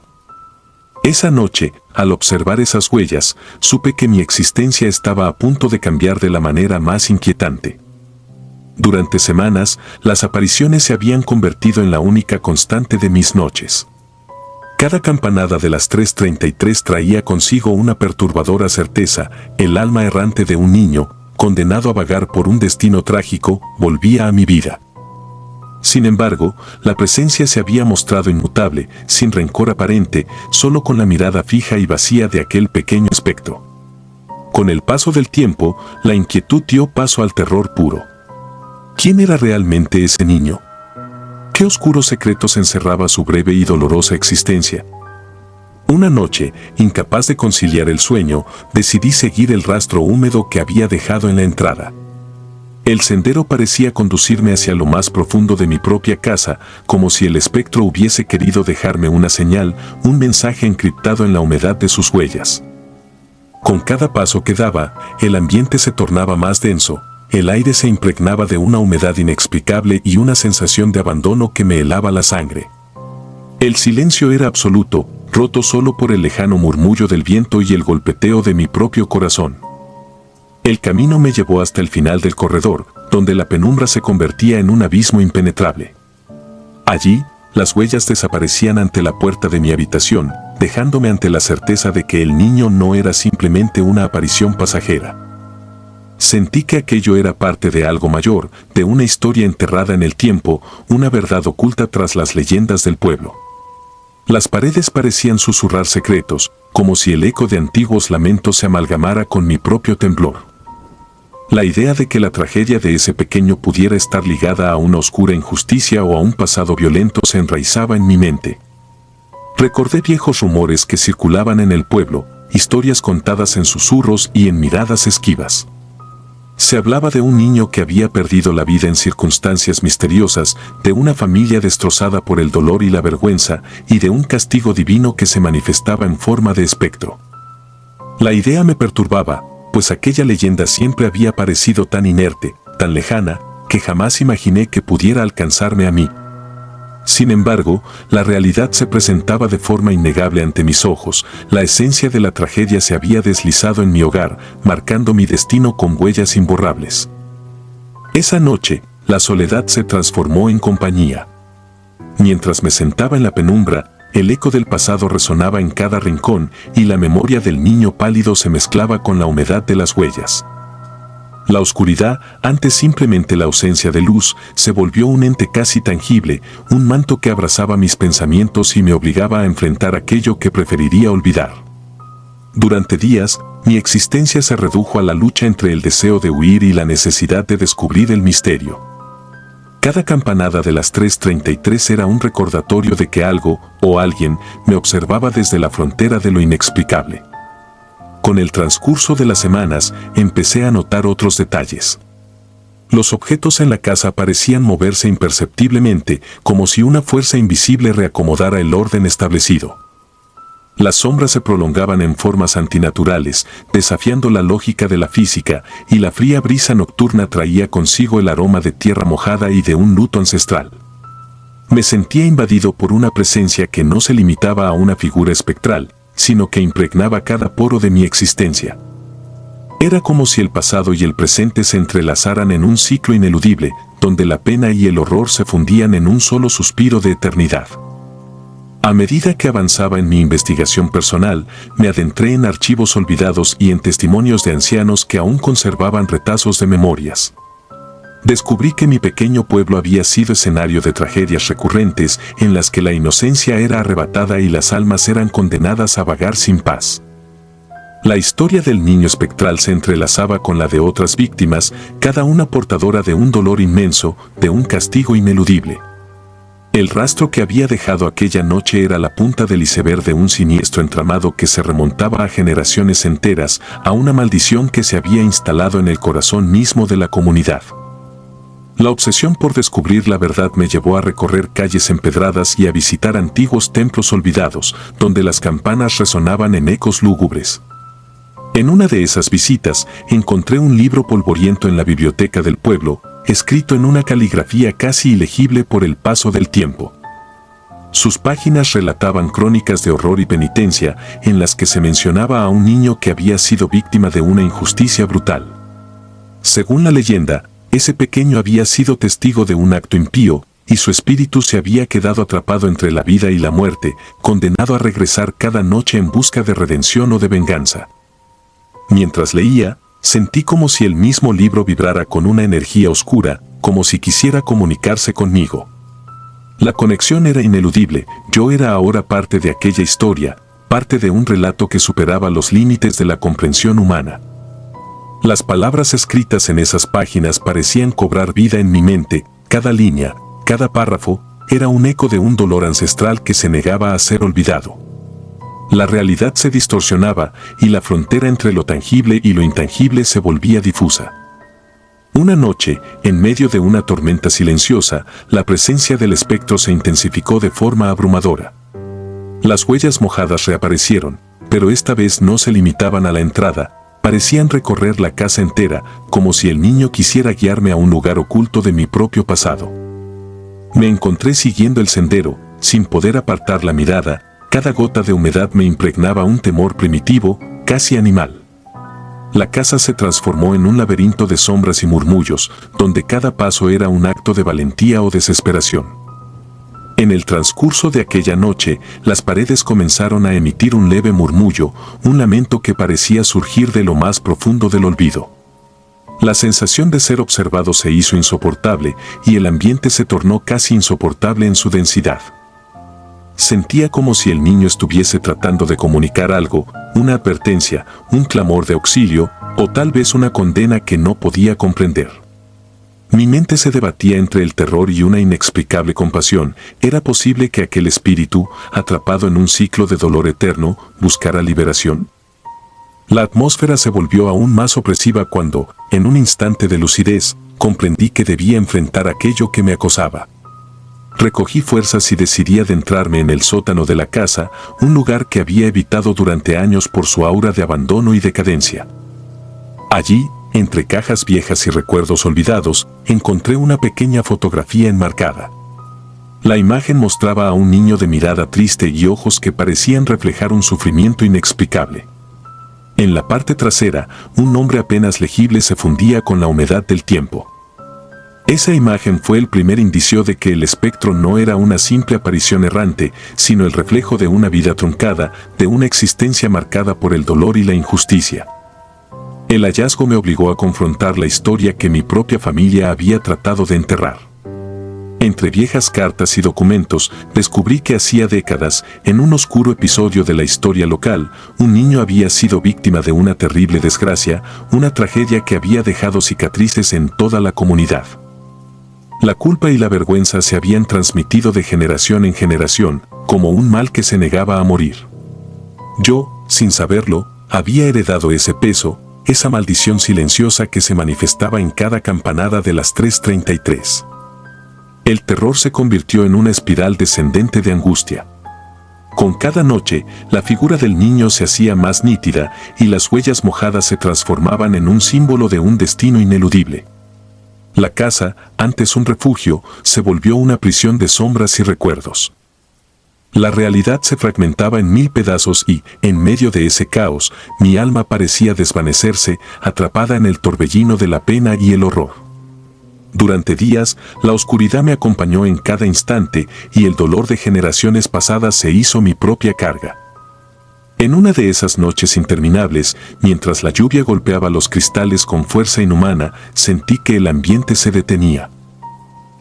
Esa noche, al observar esas huellas, supe que mi existencia estaba a punto de cambiar de la manera más inquietante. Durante semanas, las apariciones se habían convertido en la única constante de mis noches. Cada campanada de las 3:33 traía consigo una perturbadora certeza, el alma errante de un niño, condenado a vagar por un destino trágico, volvía a mi vida. Sin embargo, la presencia se había mostrado inmutable, sin rencor aparente, solo con la mirada fija y vacía de aquel pequeño espectro. Con el paso del tiempo, la inquietud dio paso al terror puro. ¿Quién era realmente ese niño? ¿Qué oscuros secretos encerraba su breve y dolorosa existencia? Una noche, incapaz de conciliar el sueño, decidí seguir el rastro húmedo que había dejado en la entrada. El sendero parecía conducirme hacia lo más profundo de mi propia casa, como si el espectro hubiese querido dejarme una señal, un mensaje encriptado en la humedad de sus huellas. Con cada paso que daba, el ambiente se tornaba más denso. El aire se impregnaba de una humedad inexplicable y una sensación de abandono que me helaba la sangre. El silencio era absoluto, roto solo por el lejano murmullo del viento y el golpeteo de mi propio corazón. El camino me llevó hasta el final del corredor, donde la penumbra se convertía en un abismo impenetrable. Allí, las huellas desaparecían ante la puerta de mi habitación, dejándome ante la certeza de que el niño no era simplemente una aparición pasajera. Sentí que aquello era parte de algo mayor, de una historia enterrada en el tiempo, una verdad oculta tras las leyendas del pueblo. Las paredes parecían susurrar secretos, como si el eco de antiguos lamentos se amalgamara con mi propio temblor. La idea de que la tragedia de ese pequeño pudiera estar ligada a una oscura injusticia o a un pasado violento se enraizaba en mi mente. Recordé viejos rumores que circulaban en el pueblo, historias contadas en susurros y en miradas esquivas. Se hablaba de un niño que había perdido la vida en circunstancias misteriosas, de una familia destrozada por el dolor y la vergüenza, y de un castigo divino que se manifestaba en forma de espectro. La idea me perturbaba, pues aquella leyenda siempre había parecido tan inerte, tan lejana, que jamás imaginé que pudiera alcanzarme a mí. Sin embargo, la realidad se presentaba de forma innegable ante mis ojos. La esencia de la tragedia se había deslizado en mi hogar, marcando mi destino con huellas imborrables. Esa noche, la soledad se transformó en compañía. Mientras me sentaba en la penumbra, el eco del pasado resonaba en cada rincón y la memoria del niño pálido se mezclaba con la humedad de las huellas. La oscuridad, antes simplemente la ausencia de luz, se volvió un ente casi tangible, un manto que abrazaba mis pensamientos y me obligaba a enfrentar aquello que preferiría olvidar. Durante días, mi existencia se redujo a la lucha entre el deseo de huir y la necesidad de descubrir el misterio. Cada campanada de las 3:33 era un recordatorio de que algo, o alguien, me observaba desde la frontera de lo inexplicable. Con el transcurso de las semanas, empecé a notar otros detalles. Los objetos en la casa parecían moverse imperceptiblemente, como si una fuerza invisible reacomodara el orden establecido. Las sombras se prolongaban en formas antinaturales, desafiando la lógica de la física, y la fría brisa nocturna traía consigo el aroma de tierra mojada y de un luto ancestral. Me sentía invadido por una presencia que no se limitaba a una figura espectral, sino que impregnaba cada poro de mi existencia. Era como si el pasado y el presente se entrelazaran en un ciclo ineludible, donde la pena y el horror se fundían en un solo suspiro de eternidad. A medida que avanzaba en mi investigación personal, me adentré en archivos olvidados y en testimonios de ancianos que aún conservaban retazos de memorias. Descubrí que mi pequeño pueblo había sido escenario de tragedias recurrentes en las que la inocencia era arrebatada y las almas eran condenadas a vagar sin paz. La historia del niño espectral se entrelazaba con la de otras víctimas, cada una portadora de un dolor inmenso, de un castigo ineludible. El rastro que había dejado aquella noche era la punta del iceberg de un siniestro entramado que se remontaba a generaciones enteras, a una maldición que se había instalado en el corazón mismo de la comunidad. La obsesión por descubrir la verdad me llevó a recorrer calles empedradas y a visitar antiguos templos olvidados, donde las campanas resonaban en ecos lúgubres. En una de esas visitas, encontré un libro polvoriento en la biblioteca del pueblo, escrito en una caligrafía casi ilegible por el paso del tiempo. Sus páginas relataban crónicas de horror y penitencia, en las que se mencionaba a un niño que había sido víctima de una injusticia brutal. Según la leyenda, ese pequeño había sido testigo de un acto impío, y su espíritu se había quedado atrapado entre la vida y la muerte, condenado a regresar cada noche en busca de redención o de venganza. Mientras leía, sentí como si el mismo libro vibrara con una energía oscura, como si quisiera comunicarse conmigo. La conexión era ineludible, yo era ahora parte de aquella historia, parte de un relato que superaba los límites de la comprensión humana. Las palabras escritas en esas páginas parecían cobrar vida en mi mente, cada línea, cada párrafo, era un eco de un dolor ancestral que se negaba a ser olvidado. La realidad se distorsionaba y la frontera entre lo tangible y lo intangible se volvía difusa. Una noche, en medio de una tormenta silenciosa, la presencia del espectro se intensificó de forma abrumadora. Las huellas mojadas reaparecieron, pero esta vez no se limitaban a la entrada, parecían recorrer la casa entera, como si el niño quisiera guiarme a un lugar oculto de mi propio pasado. Me encontré siguiendo el sendero, sin poder apartar la mirada. Cada gota de humedad me impregnaba un temor primitivo, casi animal. La casa se transformó en un laberinto de sombras y murmullos, donde cada paso era un acto de valentía o desesperación. En el transcurso de aquella noche, las paredes comenzaron a emitir un leve murmullo, un lamento que parecía surgir de lo más profundo del olvido. La sensación de ser observado se hizo insoportable y el ambiente se tornó casi insoportable en su densidad. Sentía como si el niño estuviese tratando de comunicar algo, una advertencia, un clamor de auxilio, o tal vez una condena que no podía comprender. Mi mente se debatía entre el terror y una inexplicable compasión. ¿Era posible que aquel espíritu, atrapado en un ciclo de dolor eterno, buscara liberación? La atmósfera se volvió aún más opresiva cuando, en un instante de lucidez, comprendí que debía enfrentar aquello que me acosaba. Recogí fuerzas y decidí adentrarme en el sótano de la casa, un lugar que había evitado durante años por su aura de abandono y decadencia. Allí, entre cajas viejas y recuerdos olvidados, encontré una pequeña fotografía enmarcada. La imagen mostraba a un niño de mirada triste y ojos que parecían reflejar un sufrimiento inexplicable. En la parte trasera, un nombre apenas legible se fundía con la humedad del tiempo. Esa imagen fue el primer indicio de que el espectro no era una simple aparición errante, sino el reflejo de una vida truncada, de una existencia marcada por el dolor y la injusticia. El hallazgo me obligó a confrontar la historia que mi propia familia había tratado de enterrar. Entre viejas cartas y documentos, descubrí que hacía décadas, en un oscuro episodio de la historia local, un niño había sido víctima de una terrible desgracia, una tragedia que había dejado cicatrices en toda la comunidad. La culpa y la vergüenza se habían transmitido de generación en generación, como un mal que se negaba a morir. Yo, sin saberlo, había heredado ese peso, esa maldición silenciosa que se manifestaba en cada campanada de las 3:33. El terror se convirtió en una espiral descendente de angustia. Con cada noche, la figura del niño se hacía más nítida y las huellas mojadas se transformaban en un símbolo de un destino ineludible. La casa, antes un refugio, se volvió una prisión de sombras y recuerdos. La realidad se fragmentaba en 1000 pedazos y, en medio de ese caos, mi alma parecía desvanecerse, atrapada en el torbellino de la pena y el horror. Durante días, la oscuridad me acompañó en cada instante y el dolor de generaciones pasadas se hizo mi propia carga. En una de esas noches interminables, mientras la lluvia golpeaba los cristales con fuerza inhumana, sentí que el ambiente se detenía.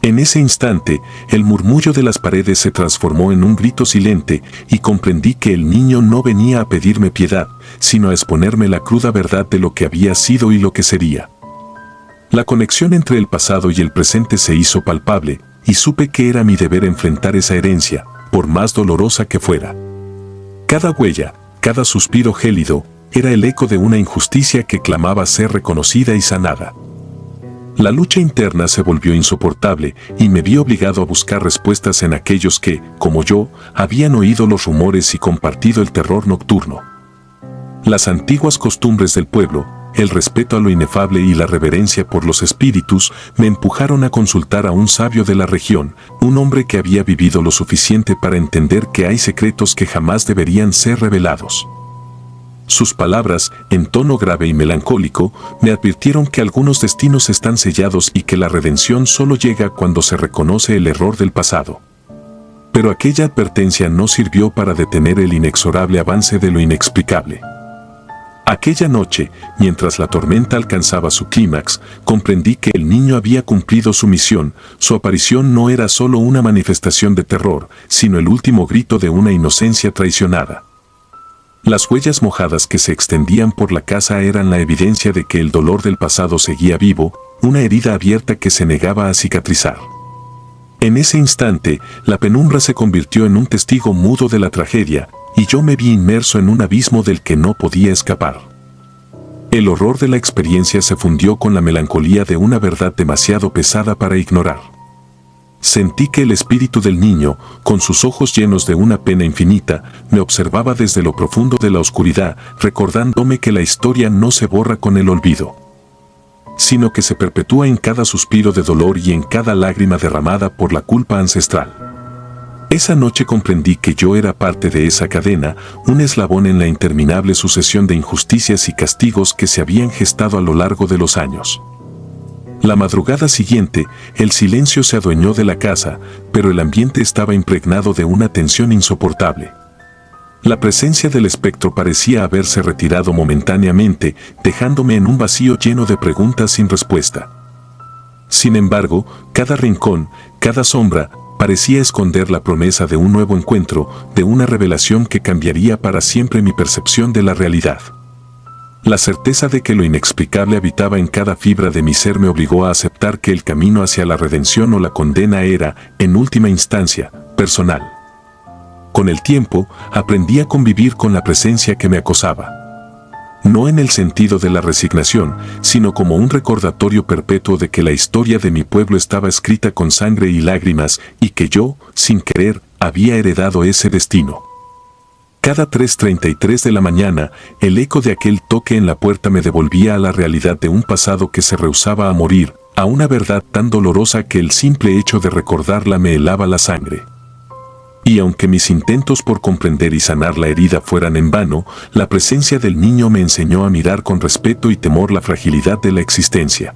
En ese instante, el murmullo de las paredes se transformó en un grito silente y comprendí que el niño no venía a pedirme piedad, sino a exponerme la cruda verdad de lo que había sido y lo que sería. La conexión entre el pasado y el presente se hizo palpable, y supe que era mi deber enfrentar esa herencia, por más dolorosa que fuera. Cada huella, cada suspiro gélido, era el eco de una injusticia que clamaba ser reconocida y sanada. La lucha interna se volvió insoportable y me vi obligado a buscar respuestas en aquellos que, como yo, habían oído los rumores y compartido el terror nocturno. Las antiguas costumbres del pueblo, el respeto a lo inefable y la reverencia por los espíritus me empujaron a consultar a un sabio de la región, un hombre que había vivido lo suficiente para entender que hay secretos que jamás deberían ser revelados. Sus palabras, en tono grave y melancólico, me advirtieron que algunos destinos están sellados y que la redención solo llega cuando se reconoce el error del pasado. Pero aquella advertencia no sirvió para detener el inexorable avance de lo inexplicable. Aquella noche, mientras la tormenta alcanzaba su clímax, comprendí que el niño había cumplido su misión. Su aparición no era solo una manifestación de terror, sino el último grito de una inocencia traicionada. Las huellas mojadas que se extendían por la casa eran la evidencia de que el dolor del pasado seguía vivo, una herida abierta que se negaba a cicatrizar. En ese instante, la penumbra se convirtió en un testigo mudo de la tragedia, y yo me vi inmerso en un abismo del que no podía escapar. El horror de la experiencia se fundió con la melancolía de una verdad demasiado pesada para ignorar. Sentí que el espíritu del niño, con sus ojos llenos de una pena infinita, me observaba desde lo profundo de la oscuridad, recordándome que la historia no se borra con el olvido, sino que se perpetúa en cada suspiro de dolor y en cada lágrima derramada por la culpa ancestral. Esa noche comprendí que yo era parte de esa cadena, un eslabón en la interminable sucesión de injusticias y castigos que se habían gestado a lo largo de los años. La madrugada siguiente, el silencio se adueñó de la casa, pero el ambiente estaba impregnado de una tensión insoportable. La presencia del espectro parecía haberse retirado momentáneamente, dejándome en un vacío lleno de preguntas sin respuesta. Sin embargo, cada rincón, cada sombra, parecía esconder la promesa de un nuevo encuentro, de una revelación que cambiaría para siempre mi percepción de la realidad. La certeza de que lo inexplicable habitaba en cada fibra de mi ser me obligó a aceptar que el camino hacia la redención o la condena era, en última instancia, personal. Con el tiempo, aprendí a convivir con la presencia que me acosaba. No en el sentido de la resignación, sino como un recordatorio perpetuo de que la historia de mi pueblo estaba escrita con sangre y lágrimas y que yo, sin querer, había heredado ese destino. Cada 3:33 de la mañana, el eco de aquel toque en la puerta me devolvía a la realidad de un pasado que se rehusaba a morir, a una verdad tan dolorosa que el simple hecho de recordarla me helaba la sangre. Y aunque mis intentos por comprender y sanar la herida fueran en vano, la presencia del niño me enseñó a mirar con respeto y temor la fragilidad de la existencia.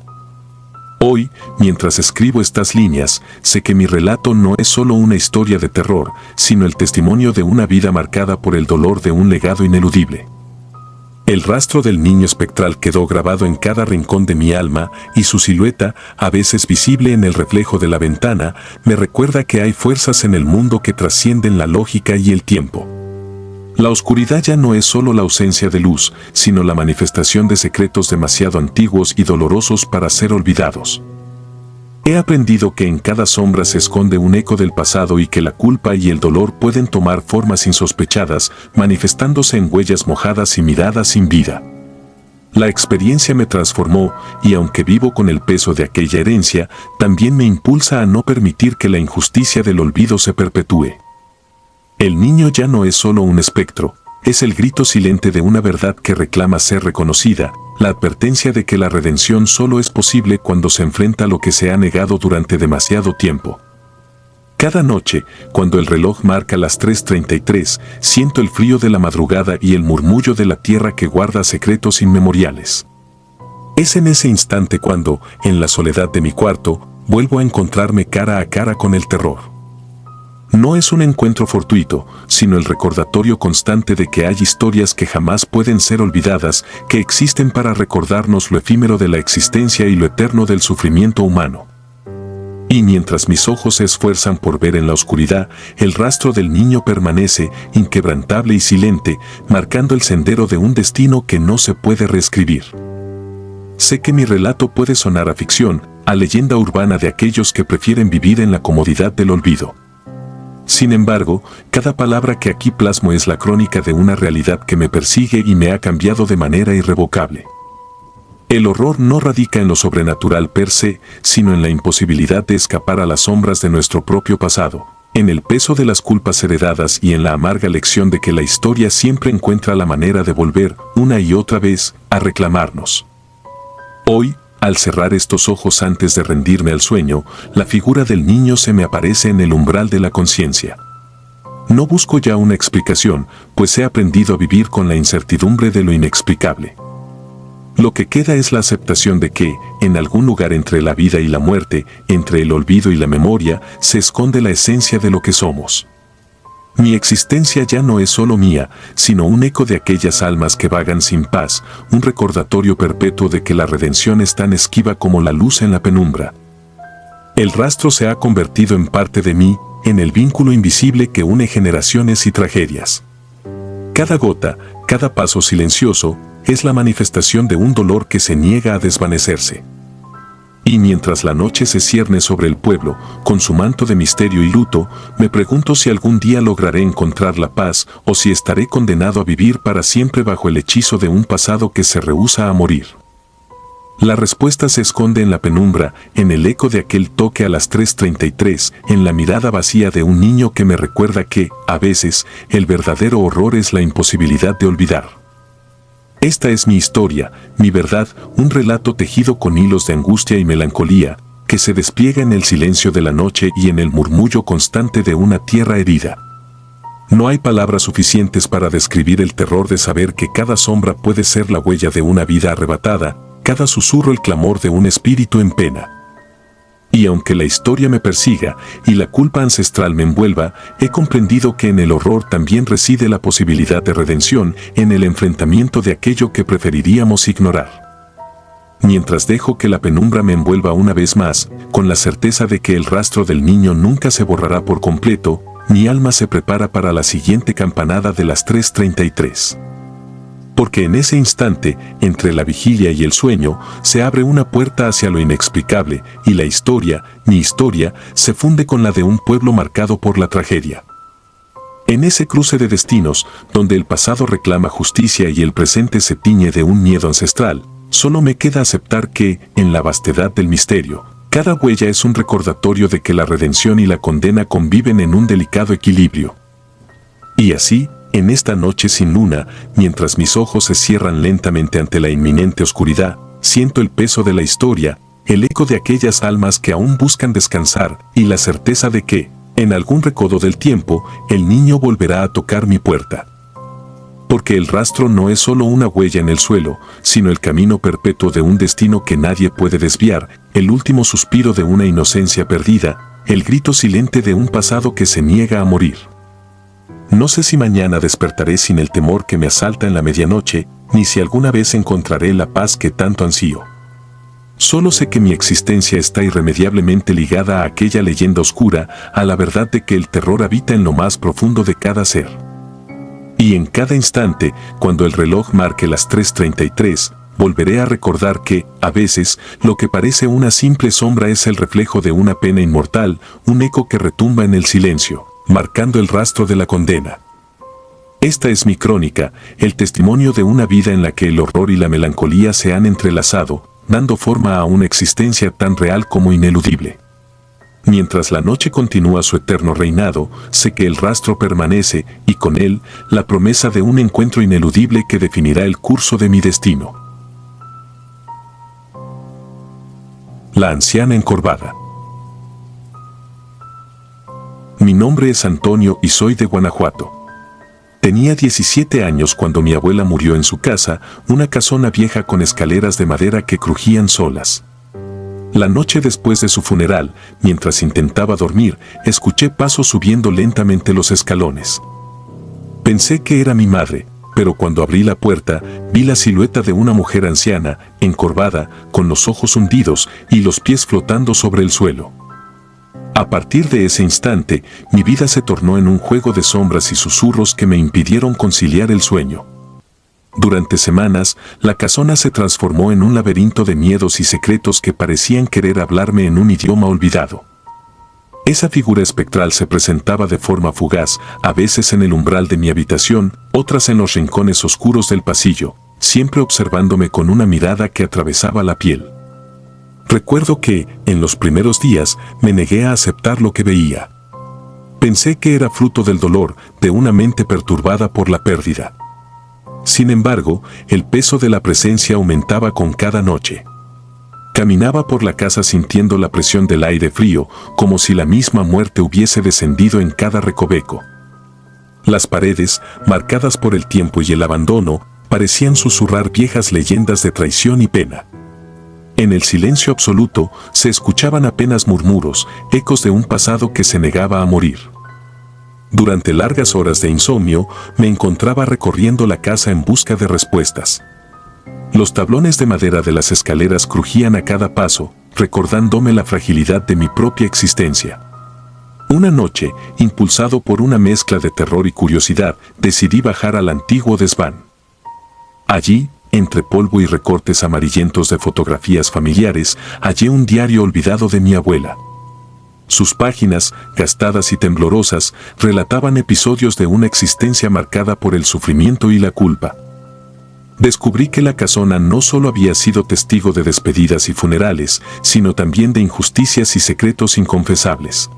Hoy, mientras escribo estas líneas, sé que mi relato no es solo una historia de terror, sino el testimonio de una vida marcada por el dolor de un legado ineludible. El rastro del niño espectral quedó grabado en cada rincón de mi alma y su silueta, a veces visible en el reflejo de la ventana, me recuerda que hay fuerzas en el mundo que trascienden la lógica y el tiempo. La oscuridad ya no es solo la ausencia de luz, sino la manifestación de secretos demasiado antiguos y dolorosos para ser olvidados. He aprendido que en cada sombra se esconde un eco del pasado y que la culpa y el dolor pueden tomar formas insospechadas, manifestándose en huellas mojadas y miradas sin vida. La experiencia me transformó y aunque vivo con el peso de aquella herencia, también me impulsa a no permitir que la injusticia del olvido se perpetúe. El niño ya no es solo un espectro, es el grito silente de una verdad que reclama ser reconocida, la advertencia de que la redención solo es posible cuando se enfrenta a lo que se ha negado durante demasiado tiempo. Cada noche, cuando el reloj marca las 3:33, siento el frío de la madrugada y el murmullo de la tierra que guarda secretos inmemoriales. Es en ese instante cuando, en la soledad de mi cuarto, vuelvo a encontrarme cara a cara con el terror. No es un encuentro fortuito, sino el recordatorio constante de que hay historias que jamás pueden ser olvidadas, que existen para recordarnos lo efímero de la existencia y lo eterno del sufrimiento humano. Y mientras mis ojos se esfuerzan por ver en la oscuridad, el rastro del niño permanece, inquebrantable y silente, marcando el sendero de un destino que no se puede reescribir. Sé que mi relato puede sonar a ficción, a leyenda urbana de aquellos que prefieren vivir en la comodidad del olvido. Sin embargo, cada palabra que aquí plasmo es la crónica de una realidad que me persigue y me ha cambiado de manera irrevocable. El horror no radica en lo sobrenatural per se, sino en la imposibilidad de escapar a las sombras de nuestro propio pasado, en el peso de las culpas heredadas y en la amarga lección de que la historia siempre encuentra la manera de volver, una y otra vez, a reclamarnos. Hoy, al cerrar estos ojos antes de rendirme al sueño, la figura del niño se me aparece en el umbral de la conciencia. No busco ya una explicación, pues he aprendido a vivir con la incertidumbre de lo inexplicable. Lo que queda es la aceptación de que, en algún lugar entre la vida y la muerte, entre el olvido y la memoria, se esconde la esencia de lo que somos. Mi existencia ya no es solo mía, sino un eco de aquellas almas que vagan sin paz, un recordatorio perpetuo de que la redención es tan esquiva como la luz en la penumbra. El rastro se ha convertido en parte de mí, en el vínculo invisible que une generaciones y tragedias. Cada gota, cada paso silencioso, es la manifestación de un dolor que se niega a desvanecerse. Y mientras la noche se cierne sobre el pueblo, con su manto de misterio y luto, me pregunto si algún día lograré encontrar la paz o si estaré condenado a vivir para siempre bajo el hechizo de un pasado que se rehúsa a morir. La respuesta se esconde en la penumbra, en el eco de aquel toque a las 3:33, en la mirada vacía de un niño que me recuerda que, a veces, el verdadero horror es la imposibilidad de olvidar. Esta es mi historia, mi verdad, un relato tejido con hilos de angustia y melancolía, que se despliega en el silencio de la noche y en el murmullo constante de una tierra herida. No hay palabras suficientes para describir el terror de saber que cada sombra puede ser la huella de una vida arrebatada, cada susurro el clamor de un espíritu en pena. Y aunque la historia me persiga y la culpa ancestral me envuelva, he comprendido que en el horror también reside la posibilidad de redención en el enfrentamiento de aquello que preferiríamos ignorar. Mientras dejo que la penumbra me envuelva una vez más, con la certeza de que el rastro del niño nunca se borrará por completo, mi alma se prepara para la siguiente campanada de las 3:33. Porque en ese instante, entre la vigilia y el sueño, se abre una puerta hacia lo inexplicable, y la historia, mi historia, se funde con la de un pueblo marcado por la tragedia. En ese cruce de destinos, donde el pasado reclama justicia y el presente se tiñe de un miedo ancestral, solo me queda aceptar que, en la vastedad del misterio, cada huella es un recordatorio de que la redención y la condena conviven en un delicado equilibrio. Y así, en esta noche sin luna, mientras mis ojos se cierran lentamente ante la inminente oscuridad, siento el peso de la historia, el eco de aquellas almas que aún buscan descansar y la certeza de que, en algún recodo del tiempo, el niño volverá a tocar mi puerta. Porque el rastro no es solo una huella en el suelo, sino el camino perpetuo de un destino que nadie puede desviar, el último suspiro de una inocencia perdida, el grito silente de un pasado que se niega a morir. No sé si mañana despertaré sin el temor que me asalta en la medianoche, ni si alguna vez encontraré la paz que tanto ansío. Solo sé que mi existencia está irremediablemente ligada a aquella leyenda oscura, a la verdad de que el terror habita en lo más profundo de cada ser. Y en cada instante, cuando el reloj marque las 3:33, volveré a recordar que, a veces, lo que parece una simple sombra es el reflejo de una pena inmortal, un eco que retumba en el silencio, marcando el rastro de la condena. Esta es mi crónica, el testimonio de una vida en la que el horror y la melancolía se han entrelazado, dando forma a una existencia tan real como ineludible. Mientras la noche continúa su eterno reinado, sé que el rastro permanece y con él, la promesa de un encuentro ineludible que definirá el curso de mi destino. La anciana encorvada. Mi nombre es Antonio y soy de Guanajuato. Tenía 17 años cuando mi abuela murió en su casa, una casona vieja con escaleras de madera que crujían solas. La noche después de su funeral, mientras intentaba dormir, escuché pasos subiendo lentamente los escalones. Pensé que era mi madre, pero cuando abrí la puerta, vi la silueta de una mujer anciana, encorvada, con los ojos hundidos y los pies flotando sobre el suelo. A partir de ese instante, mi vida se tornó en un juego de sombras y susurros que me impidieron conciliar el sueño. Durante semanas, la casona se transformó en un laberinto de miedos y secretos que parecían querer hablarme en un idioma olvidado. Esa figura espectral se presentaba de forma fugaz, a veces en el umbral de mi habitación, otras en los rincones oscuros del pasillo, siempre observándome con una mirada que atravesaba la piel. Recuerdo que, en los primeros días, me negué a aceptar lo que veía. Pensé que era fruto del dolor, de una mente perturbada por la pérdida. Sin embargo, el peso de la presencia aumentaba con cada noche. Caminaba por la casa sintiendo la presión del aire frío, como si la misma muerte hubiese descendido en cada recoveco. Las paredes, marcadas por el tiempo y el abandono, parecían susurrar viejas leyendas de traición y pena. En el silencio absoluto se escuchaban apenas murmuros, ecos de un pasado que se negaba a morir. Durante largas horas de insomnio, me encontraba recorriendo la casa en busca de respuestas. Los tablones de madera de las escaleras crujían a cada paso, recordándome la fragilidad de mi propia existencia. Una noche, impulsado por una mezcla de terror y curiosidad, decidí bajar al antiguo desván. Allí, entre polvo y recortes amarillentos de fotografías familiares, hallé un diario olvidado de mi abuela. Sus páginas, gastadas y temblorosas, relataban episodios de una existencia marcada por el sufrimiento y la culpa. Descubrí que la casona no solo había sido testigo de despedidas y funerales, sino también de injusticias y secretos inconfesables.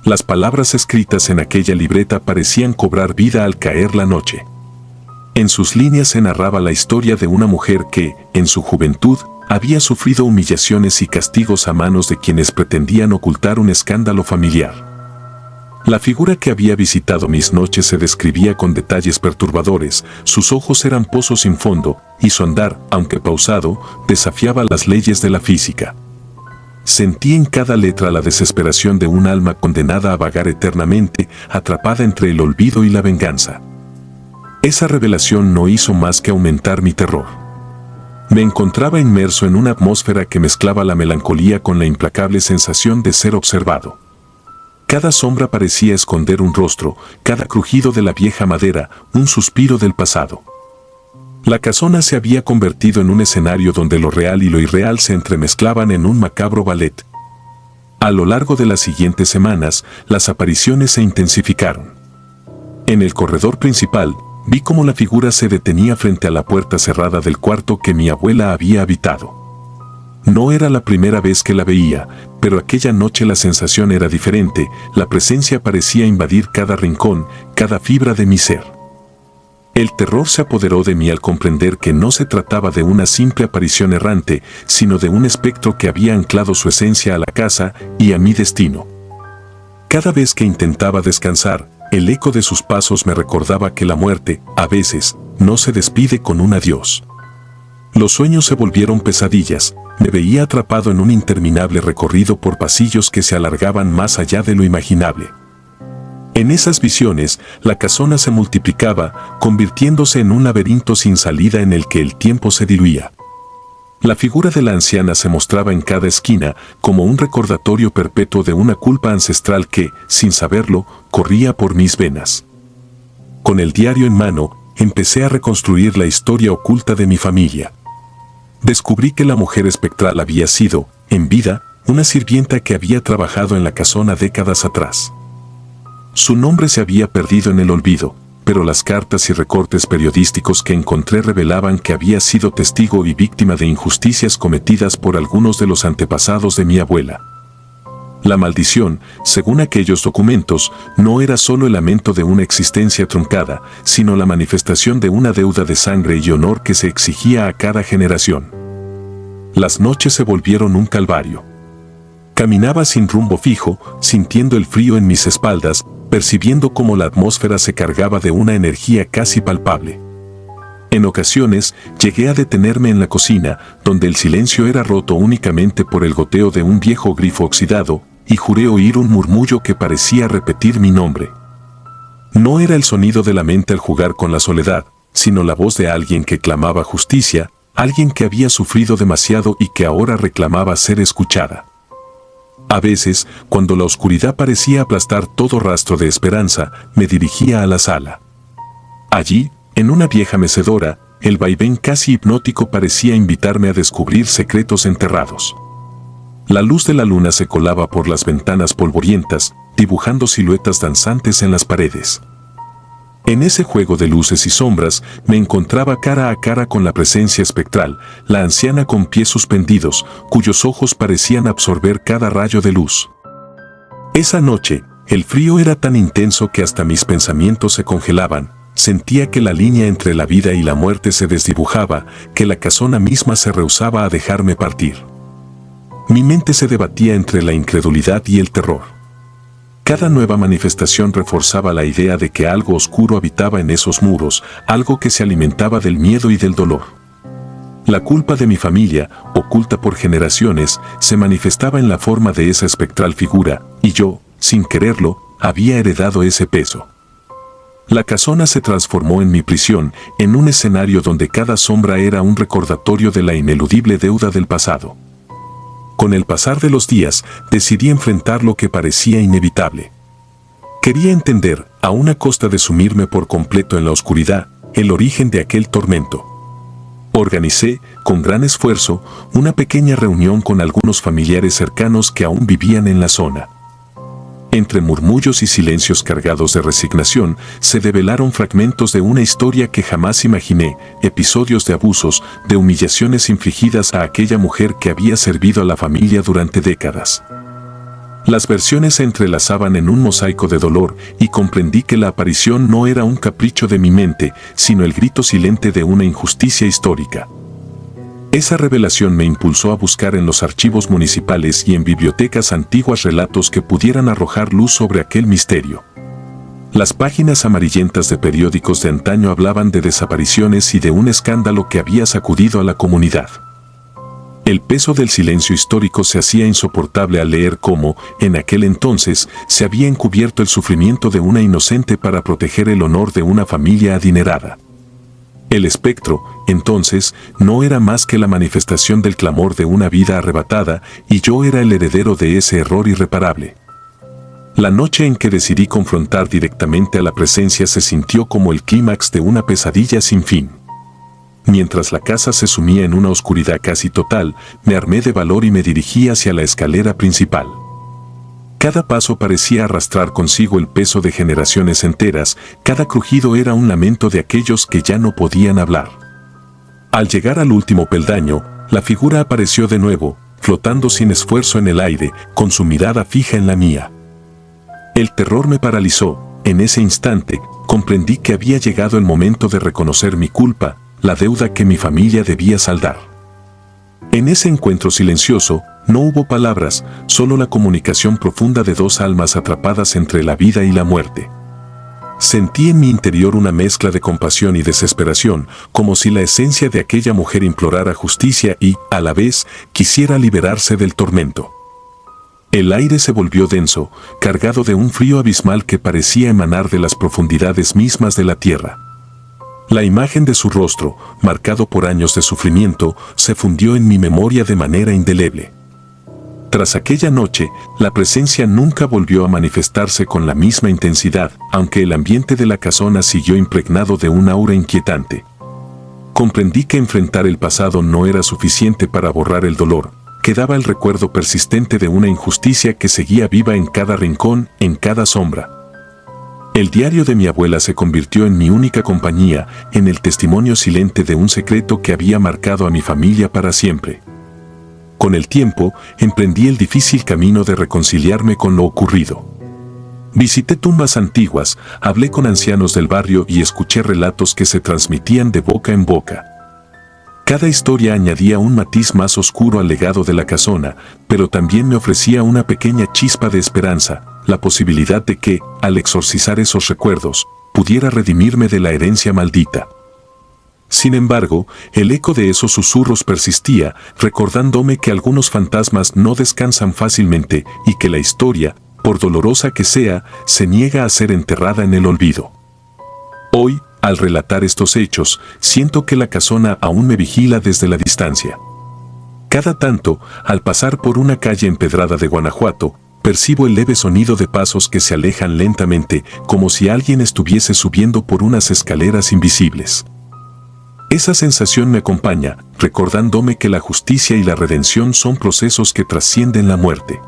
Las palabras escritas en aquella libreta parecían cobrar vida al caer la noche. En sus líneas se narraba la historia de una mujer que, en su juventud, había sufrido humillaciones y castigos a manos de quienes pretendían ocultar un escándalo familiar. La figura que había visitado mis noches se describía con detalles perturbadores, sus ojos eran pozos sin fondo, y su andar, aunque pausado, desafiaba las leyes de la física. Sentí en cada letra la desesperación de un alma condenada a vagar eternamente, atrapada entre el olvido y la venganza. Esa revelación no hizo más que aumentar mi terror. Me encontraba inmerso en una atmósfera que mezclaba la melancolía con la implacable sensación de ser observado. Cada sombra parecía esconder un rostro, cada crujido de la vieja madera, un suspiro del pasado. La casona se había convertido en un escenario donde lo real y lo irreal se entremezclaban en un macabro ballet. A lo largo de las siguientes semanas, las apariciones se intensificaron. En el corredor principal, vi cómo la figura se detenía frente a la puerta cerrada del cuarto que mi abuela había habitado. No era la primera vez que la veía, pero aquella noche la sensación era diferente, la presencia parecía invadir cada rincón, cada fibra de mi ser. El terror se apoderó de mí al comprender que no se trataba de una simple aparición errante, sino de un espectro que había anclado su esencia a la casa y a mi destino. Cada vez que intentaba descansar, el eco de sus pasos me recordaba que la muerte, a veces, no se despide con un adiós. Los sueños se volvieron pesadillas, me veía atrapado en un interminable recorrido por pasillos que se alargaban más allá de lo imaginable. En esas visiones, la casona se multiplicaba, convirtiéndose en un laberinto sin salida en el que el tiempo se diluía. La figura de la anciana se mostraba en cada esquina como un recordatorio perpetuo de una culpa ancestral que, sin saberlo, corría por mis venas. Con el diario en mano, empecé a reconstruir la historia oculta de mi familia. Descubrí que la mujer espectral había sido, en vida, una sirvienta que había trabajado en la casona décadas atrás. Su nombre se había perdido en el olvido, pero las cartas y recortes periodísticos que encontré revelaban que había sido testigo y víctima de injusticias cometidas por algunos de los antepasados de mi abuela. La maldición, según aquellos documentos, no era solo el lamento de una existencia truncada, sino la manifestación de una deuda de sangre y honor que se exigía a cada generación. Las noches se volvieron un calvario. Caminaba sin rumbo fijo, sintiendo el frío en mis espaldas, percibiendo cómo la atmósfera se cargaba de una energía casi palpable. En ocasiones, llegué a detenerme en la cocina, donde el silencio era roto únicamente por el goteo de un viejo grifo oxidado, y juré oír un murmullo que parecía repetir mi nombre. No era el sonido de la mente al jugar con la soledad, sino la voz de alguien que clamaba justicia, alguien que había sufrido demasiado y que ahora reclamaba ser escuchada. A veces, cuando la oscuridad parecía aplastar todo rastro de esperanza, me dirigía a la sala. Allí, en una vieja mecedora, el vaivén casi hipnótico parecía invitarme a descubrir secretos enterrados. La luz de la luna se colaba por las ventanas polvorientas, dibujando siluetas danzantes en las paredes. En ese juego de luces y sombras, me encontraba cara a cara con la presencia espectral, la anciana con pies suspendidos, cuyos ojos parecían absorber cada rayo de luz. Esa noche, el frío era tan intenso que hasta mis pensamientos se congelaban, sentía que la línea entre la vida y la muerte se desdibujaba, que la casona misma se rehusaba a dejarme partir. Mi mente se debatía entre la incredulidad y el terror. Cada nueva manifestación reforzaba la idea de que algo oscuro habitaba en esos muros, algo que se alimentaba del miedo y del dolor. La culpa de mi familia, oculta por generaciones, se manifestaba en la forma de esa espectral figura, y yo, sin quererlo, había heredado ese peso. La casona se transformó en mi prisión, en un escenario donde cada sombra era un recordatorio de la ineludible deuda del pasado. Con el pasar de los días, decidí enfrentar lo que parecía inevitable. Quería entender, a una costa de sumirme por completo en la oscuridad, el origen de aquel tormento. Organicé, con gran esfuerzo, una pequeña reunión con algunos familiares cercanos que aún vivían en la zona. Entre murmullos y silencios cargados de resignación, se develaron fragmentos de una historia que jamás imaginé, episodios de abusos, de humillaciones infligidas a aquella mujer que había servido a la familia durante décadas. Las versiones se entrelazaban en un mosaico de dolor y comprendí que la aparición no era un capricho de mi mente, sino el grito silente de una injusticia histórica. Esa revelación me impulsó a buscar en los archivos municipales y en bibliotecas antiguas relatos que pudieran arrojar luz sobre aquel misterio. Las páginas amarillentas de periódicos de antaño hablaban de desapariciones y de un escándalo que había sacudido a la comunidad. El peso del silencio histórico se hacía insoportable al leer cómo, en aquel entonces, se había encubierto el sufrimiento de una inocente para proteger el honor de una familia adinerada. El espectro, entonces, no era más que la manifestación del clamor de una vida arrebatada, y yo era el heredero de ese error irreparable. La noche en que decidí confrontar directamente a la presencia se sintió como el clímax de una pesadilla sin fin. Mientras la casa se sumía en una oscuridad casi total, me armé de valor y me dirigí hacia la escalera principal. Cada paso parecía arrastrar consigo el peso de generaciones enteras, cada crujido era un lamento de aquellos que ya no podían hablar. Al llegar al último peldaño, la figura apareció de nuevo, flotando sin esfuerzo en el aire, con su mirada fija en la mía. El terror me paralizó. En ese instante, comprendí que había llegado el momento de reconocer mi culpa, la deuda que mi familia debía saldar. En ese encuentro silencioso, no hubo palabras, solo la comunicación profunda de dos almas atrapadas entre la vida y la muerte. Sentí en mi interior una mezcla de compasión y desesperación, como si la esencia de aquella mujer implorara justicia y, a la vez, quisiera liberarse del tormento. El aire se volvió denso, cargado de un frío abismal que parecía emanar de las profundidades mismas de la tierra. La imagen de su rostro, marcado por años de sufrimiento, se fundió en mi memoria de manera indeleble. Tras aquella noche, la presencia nunca volvió a manifestarse con la misma intensidad, aunque el ambiente de la casona siguió impregnado de un aura inquietante. Comprendí que enfrentar el pasado no era suficiente para borrar el dolor. Quedaba el recuerdo persistente de una injusticia que seguía viva en cada rincón, en cada sombra. El diario de mi abuela se convirtió en mi única compañía, en el testimonio silente de un secreto que había marcado a mi familia para siempre. Con el tiempo, emprendí el difícil camino de reconciliarme con lo ocurrido. Visité tumbas antiguas, hablé con ancianos del barrio y escuché relatos que se transmitían de boca en boca. Cada historia añadía un matiz más oscuro al legado de la casona, pero también me ofrecía una pequeña chispa de esperanza, la posibilidad de que, al exorcizar esos recuerdos, pudiera redimirme de la herencia maldita. Sin embargo, el eco de esos susurros persistía, recordándome que algunos fantasmas no descansan fácilmente y que la historia, por dolorosa que sea, se niega a ser enterrada en el olvido. Hoy, al relatar estos hechos, siento que la casona aún me vigila desde la distancia. Cada tanto, al pasar por una calle empedrada de Guanajuato, percibo el leve sonido de pasos que se alejan lentamente, como si alguien estuviese subiendo por unas escaleras invisibles. Esa sensación me acompaña, recordándome que la justicia y la redención son procesos que trascienden la muerte.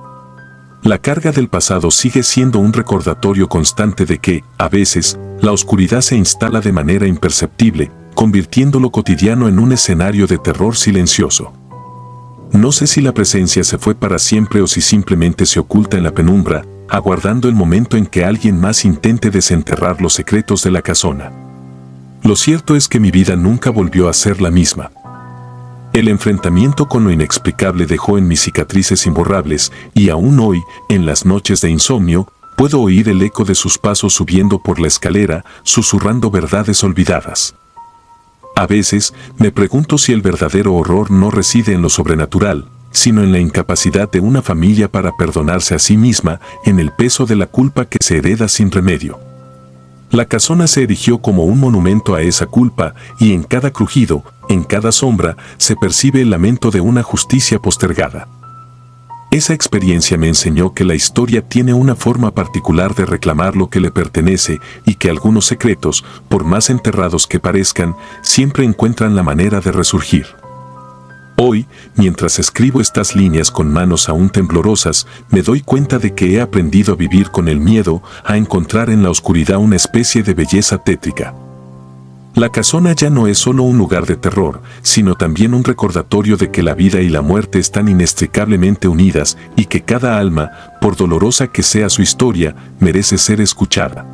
La carga del pasado sigue siendo un recordatorio constante de que, a veces, la oscuridad se instala de manera imperceptible, convirtiendo lo cotidiano en un escenario de terror silencioso. No sé si la presencia se fue para siempre o si simplemente se oculta en la penumbra, aguardando el momento en que alguien más intente desenterrar los secretos de la casona. Lo cierto es que mi vida nunca volvió a ser la misma. El enfrentamiento con lo inexplicable dejó en mis cicatrices imborrables y aún hoy, en las noches de insomnio, puedo oír el eco de sus pasos subiendo por la escalera, susurrando verdades olvidadas. A veces, me pregunto si el verdadero horror no reside en lo sobrenatural, sino en la incapacidad de una familia para perdonarse a sí misma, en el peso de la culpa que se hereda sin remedio. La casona se erigió como un monumento a esa culpa, y en cada crujido, en cada sombra, se percibe el lamento de una justicia postergada. Esa experiencia me enseñó que la historia tiene una forma particular de reclamar lo que le pertenece y que algunos secretos, por más enterrados que parezcan, siempre encuentran la manera de resurgir. Hoy, mientras escribo estas líneas con manos aún temblorosas, me doy cuenta de que he aprendido a vivir con el miedo, a encontrar en la oscuridad una especie de belleza tétrica. La casona ya no es solo un lugar de terror, sino también un recordatorio de que la vida y la muerte están inextricablemente unidas y que cada alma, por dolorosa que sea su historia, merece ser escuchada.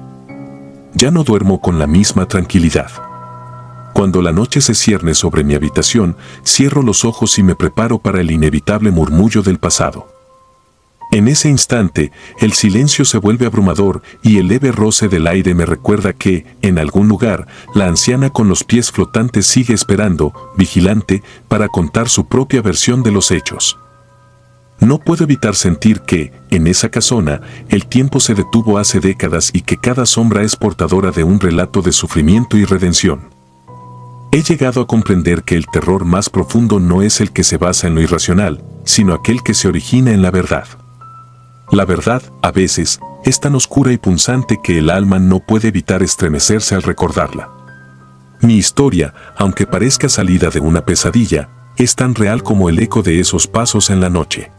Ya no duermo con la misma tranquilidad. Cuando la noche se cierne sobre mi habitación, cierro los ojos y me preparo para el inevitable murmullo del pasado. En ese instante, el silencio se vuelve abrumador y el leve roce del aire me recuerda que, en algún lugar, la anciana con los pies flotantes sigue esperando, vigilante, para contar su propia versión de los hechos. No puedo evitar sentir que, en esa casona, el tiempo se detuvo hace décadas y que cada sombra es portadora de un relato de sufrimiento y redención. He llegado a comprender que el terror más profundo no es el que se basa en lo irracional, sino aquel que se origina en la verdad. La verdad, a veces, es tan oscura y punzante que el alma no puede evitar estremecerse al recordarla. Mi historia, aunque parezca salida de una pesadilla, es tan real como el eco de esos pasos en la noche.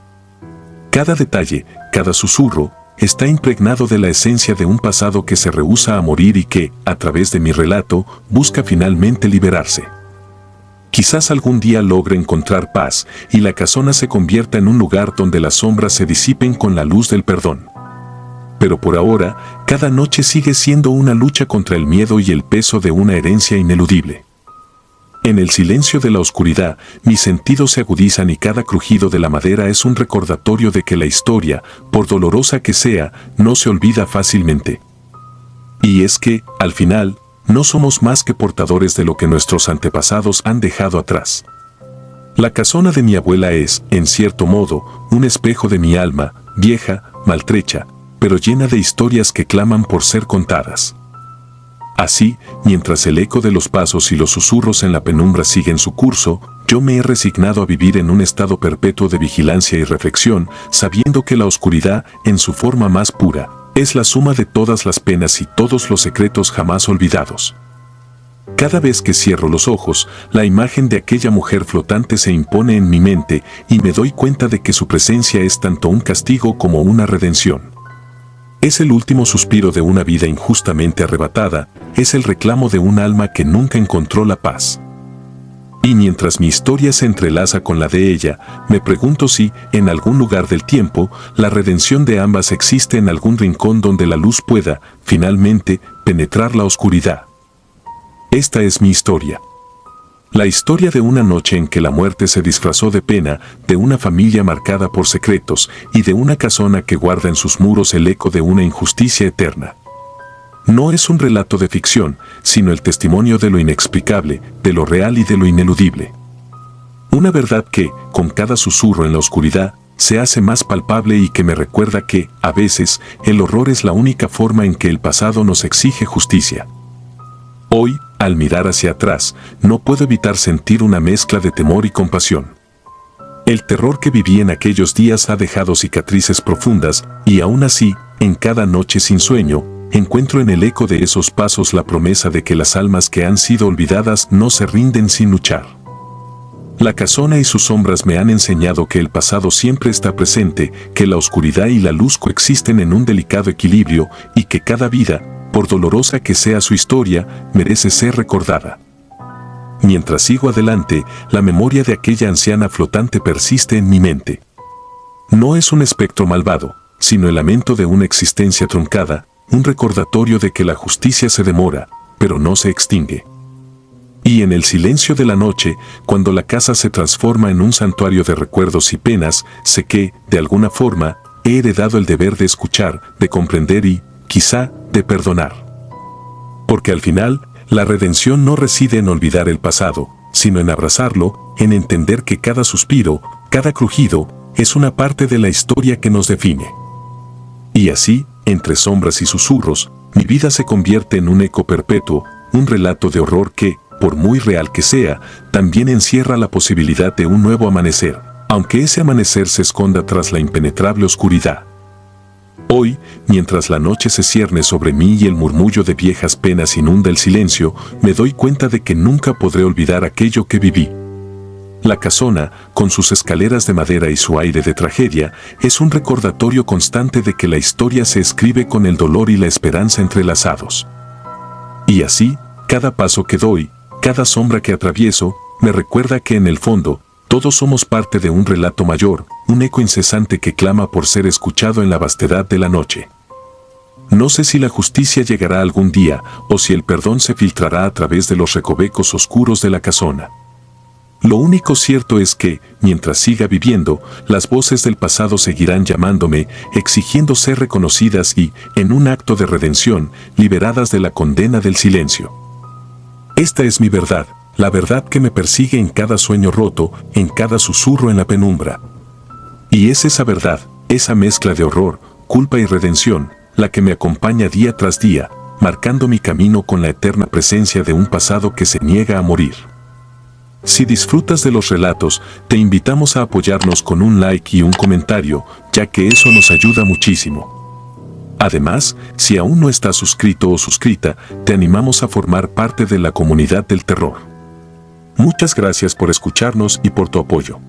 Cada detalle, cada susurro, está impregnado de la esencia de un pasado que se rehúsa a morir y que, a través de mi relato, busca finalmente liberarse. Quizás algún día logre encontrar paz y la casona se convierta en un lugar donde las sombras se disipen con la luz del perdón. Pero por ahora, cada noche sigue siendo una lucha contra el miedo y el peso de una herencia ineludible. En el silencio de la oscuridad, mis sentidos se agudizan y cada crujido de la madera es un recordatorio de que la historia, por dolorosa que sea, no se olvida fácilmente. Y es que, al final, no somos más que portadores de lo que nuestros antepasados han dejado atrás. La casona de mi abuela es, en cierto modo, un espejo de mi alma, vieja, maltrecha, pero llena de historias que claman por ser contadas. Así, mientras el eco de los pasos y los susurros en la penumbra siguen su curso, yo me he resignado a vivir en un estado perpetuo de vigilancia y reflexión, sabiendo que la oscuridad, en su forma más pura, es la suma de todas las penas y todos los secretos jamás olvidados. Cada vez que cierro los ojos, la imagen de aquella mujer flotante se impone en mi mente y me doy cuenta de que su presencia es tanto un castigo como una redención. Es el último suspiro de una vida injustamente arrebatada, es el reclamo de un alma que nunca encontró la paz. Y mientras mi historia se entrelaza con la de ella, me pregunto si, en algún lugar del tiempo, la redención de ambas existe en algún rincón donde la luz pueda, finalmente, penetrar la oscuridad. Esta es mi historia. La historia de una noche en que la muerte se disfrazó de pena, de una familia marcada por secretos y de una casona que guarda en sus muros el eco de una injusticia eterna. No es un relato de ficción, sino el testimonio de lo inexplicable, de lo real y de lo ineludible. Una verdad que, con cada susurro en la oscuridad, se hace más palpable y que me recuerda que, a veces, el horror es la única forma en que el pasado nos exige justicia. Hoy, al mirar hacia atrás, no puedo evitar sentir una mezcla de temor y compasión. El terror que viví en aquellos días ha dejado cicatrices profundas, y aún así, en cada noche sin sueño, encuentro en el eco de esos pasos la promesa de que las almas que han sido olvidadas no se rinden sin luchar. La casona y sus sombras me han enseñado que el pasado siempre está presente, que la oscuridad y la luz coexisten en un delicado equilibrio y que cada vida, por dolorosa que sea su historia, merece ser recordada. Mientras sigo adelante, la memoria de aquella anciana flotante persiste en mi mente. No es un espectro malvado, sino el lamento de una existencia truncada, un recordatorio de que la justicia se demora, pero no se extingue. Y en el silencio de la noche, cuando la casa se transforma en un santuario de recuerdos y penas, sé que, de alguna forma, he heredado el deber de escuchar, de comprender y, quizá, de perdonar. Porque al final, la redención no reside en olvidar el pasado, sino en abrazarlo, en entender que cada suspiro, cada crujido, es una parte de la historia que nos define. Y así, entre sombras y susurros, mi vida se convierte en un eco perpetuo, un relato de horror que, por muy real que sea, también encierra la posibilidad de un nuevo amanecer, aunque ese amanecer se esconda tras la impenetrable oscuridad. Hoy, mientras la noche se cierne sobre mí y el murmullo de viejas penas inunda el silencio, me doy cuenta de que nunca podré olvidar aquello que viví. La casona, con sus escaleras de madera y su aire de tragedia, es un recordatorio constante de que la historia se escribe con el dolor y la esperanza entrelazados. Y así, cada paso que doy, cada sombra que atravieso, me recuerda que en el fondo, todos somos parte de un relato mayor, un eco incesante que clama por ser escuchado en la vastedad de la noche. No sé si la justicia llegará algún día, o si el perdón se filtrará a través de los recovecos oscuros de la casona. Lo único cierto es que, mientras siga viviendo, las voces del pasado seguirán llamándome, exigiendo ser reconocidas y, en un acto de redención, liberadas de la condena del silencio. Esta es mi verdad, la verdad que me persigue en cada sueño roto, en cada susurro en la penumbra. Y es esa verdad, esa mezcla de horror, culpa y redención, la que me acompaña día tras día, marcando mi camino con la eterna presencia de un pasado que se niega a morir. Si disfrutas de los relatos, te invitamos a apoyarnos con un like y un comentario, ya que eso nos ayuda muchísimo. Además, si aún no estás suscrito o suscrita, te animamos a formar parte de la comunidad del terror. Muchas gracias por escucharnos y por tu apoyo.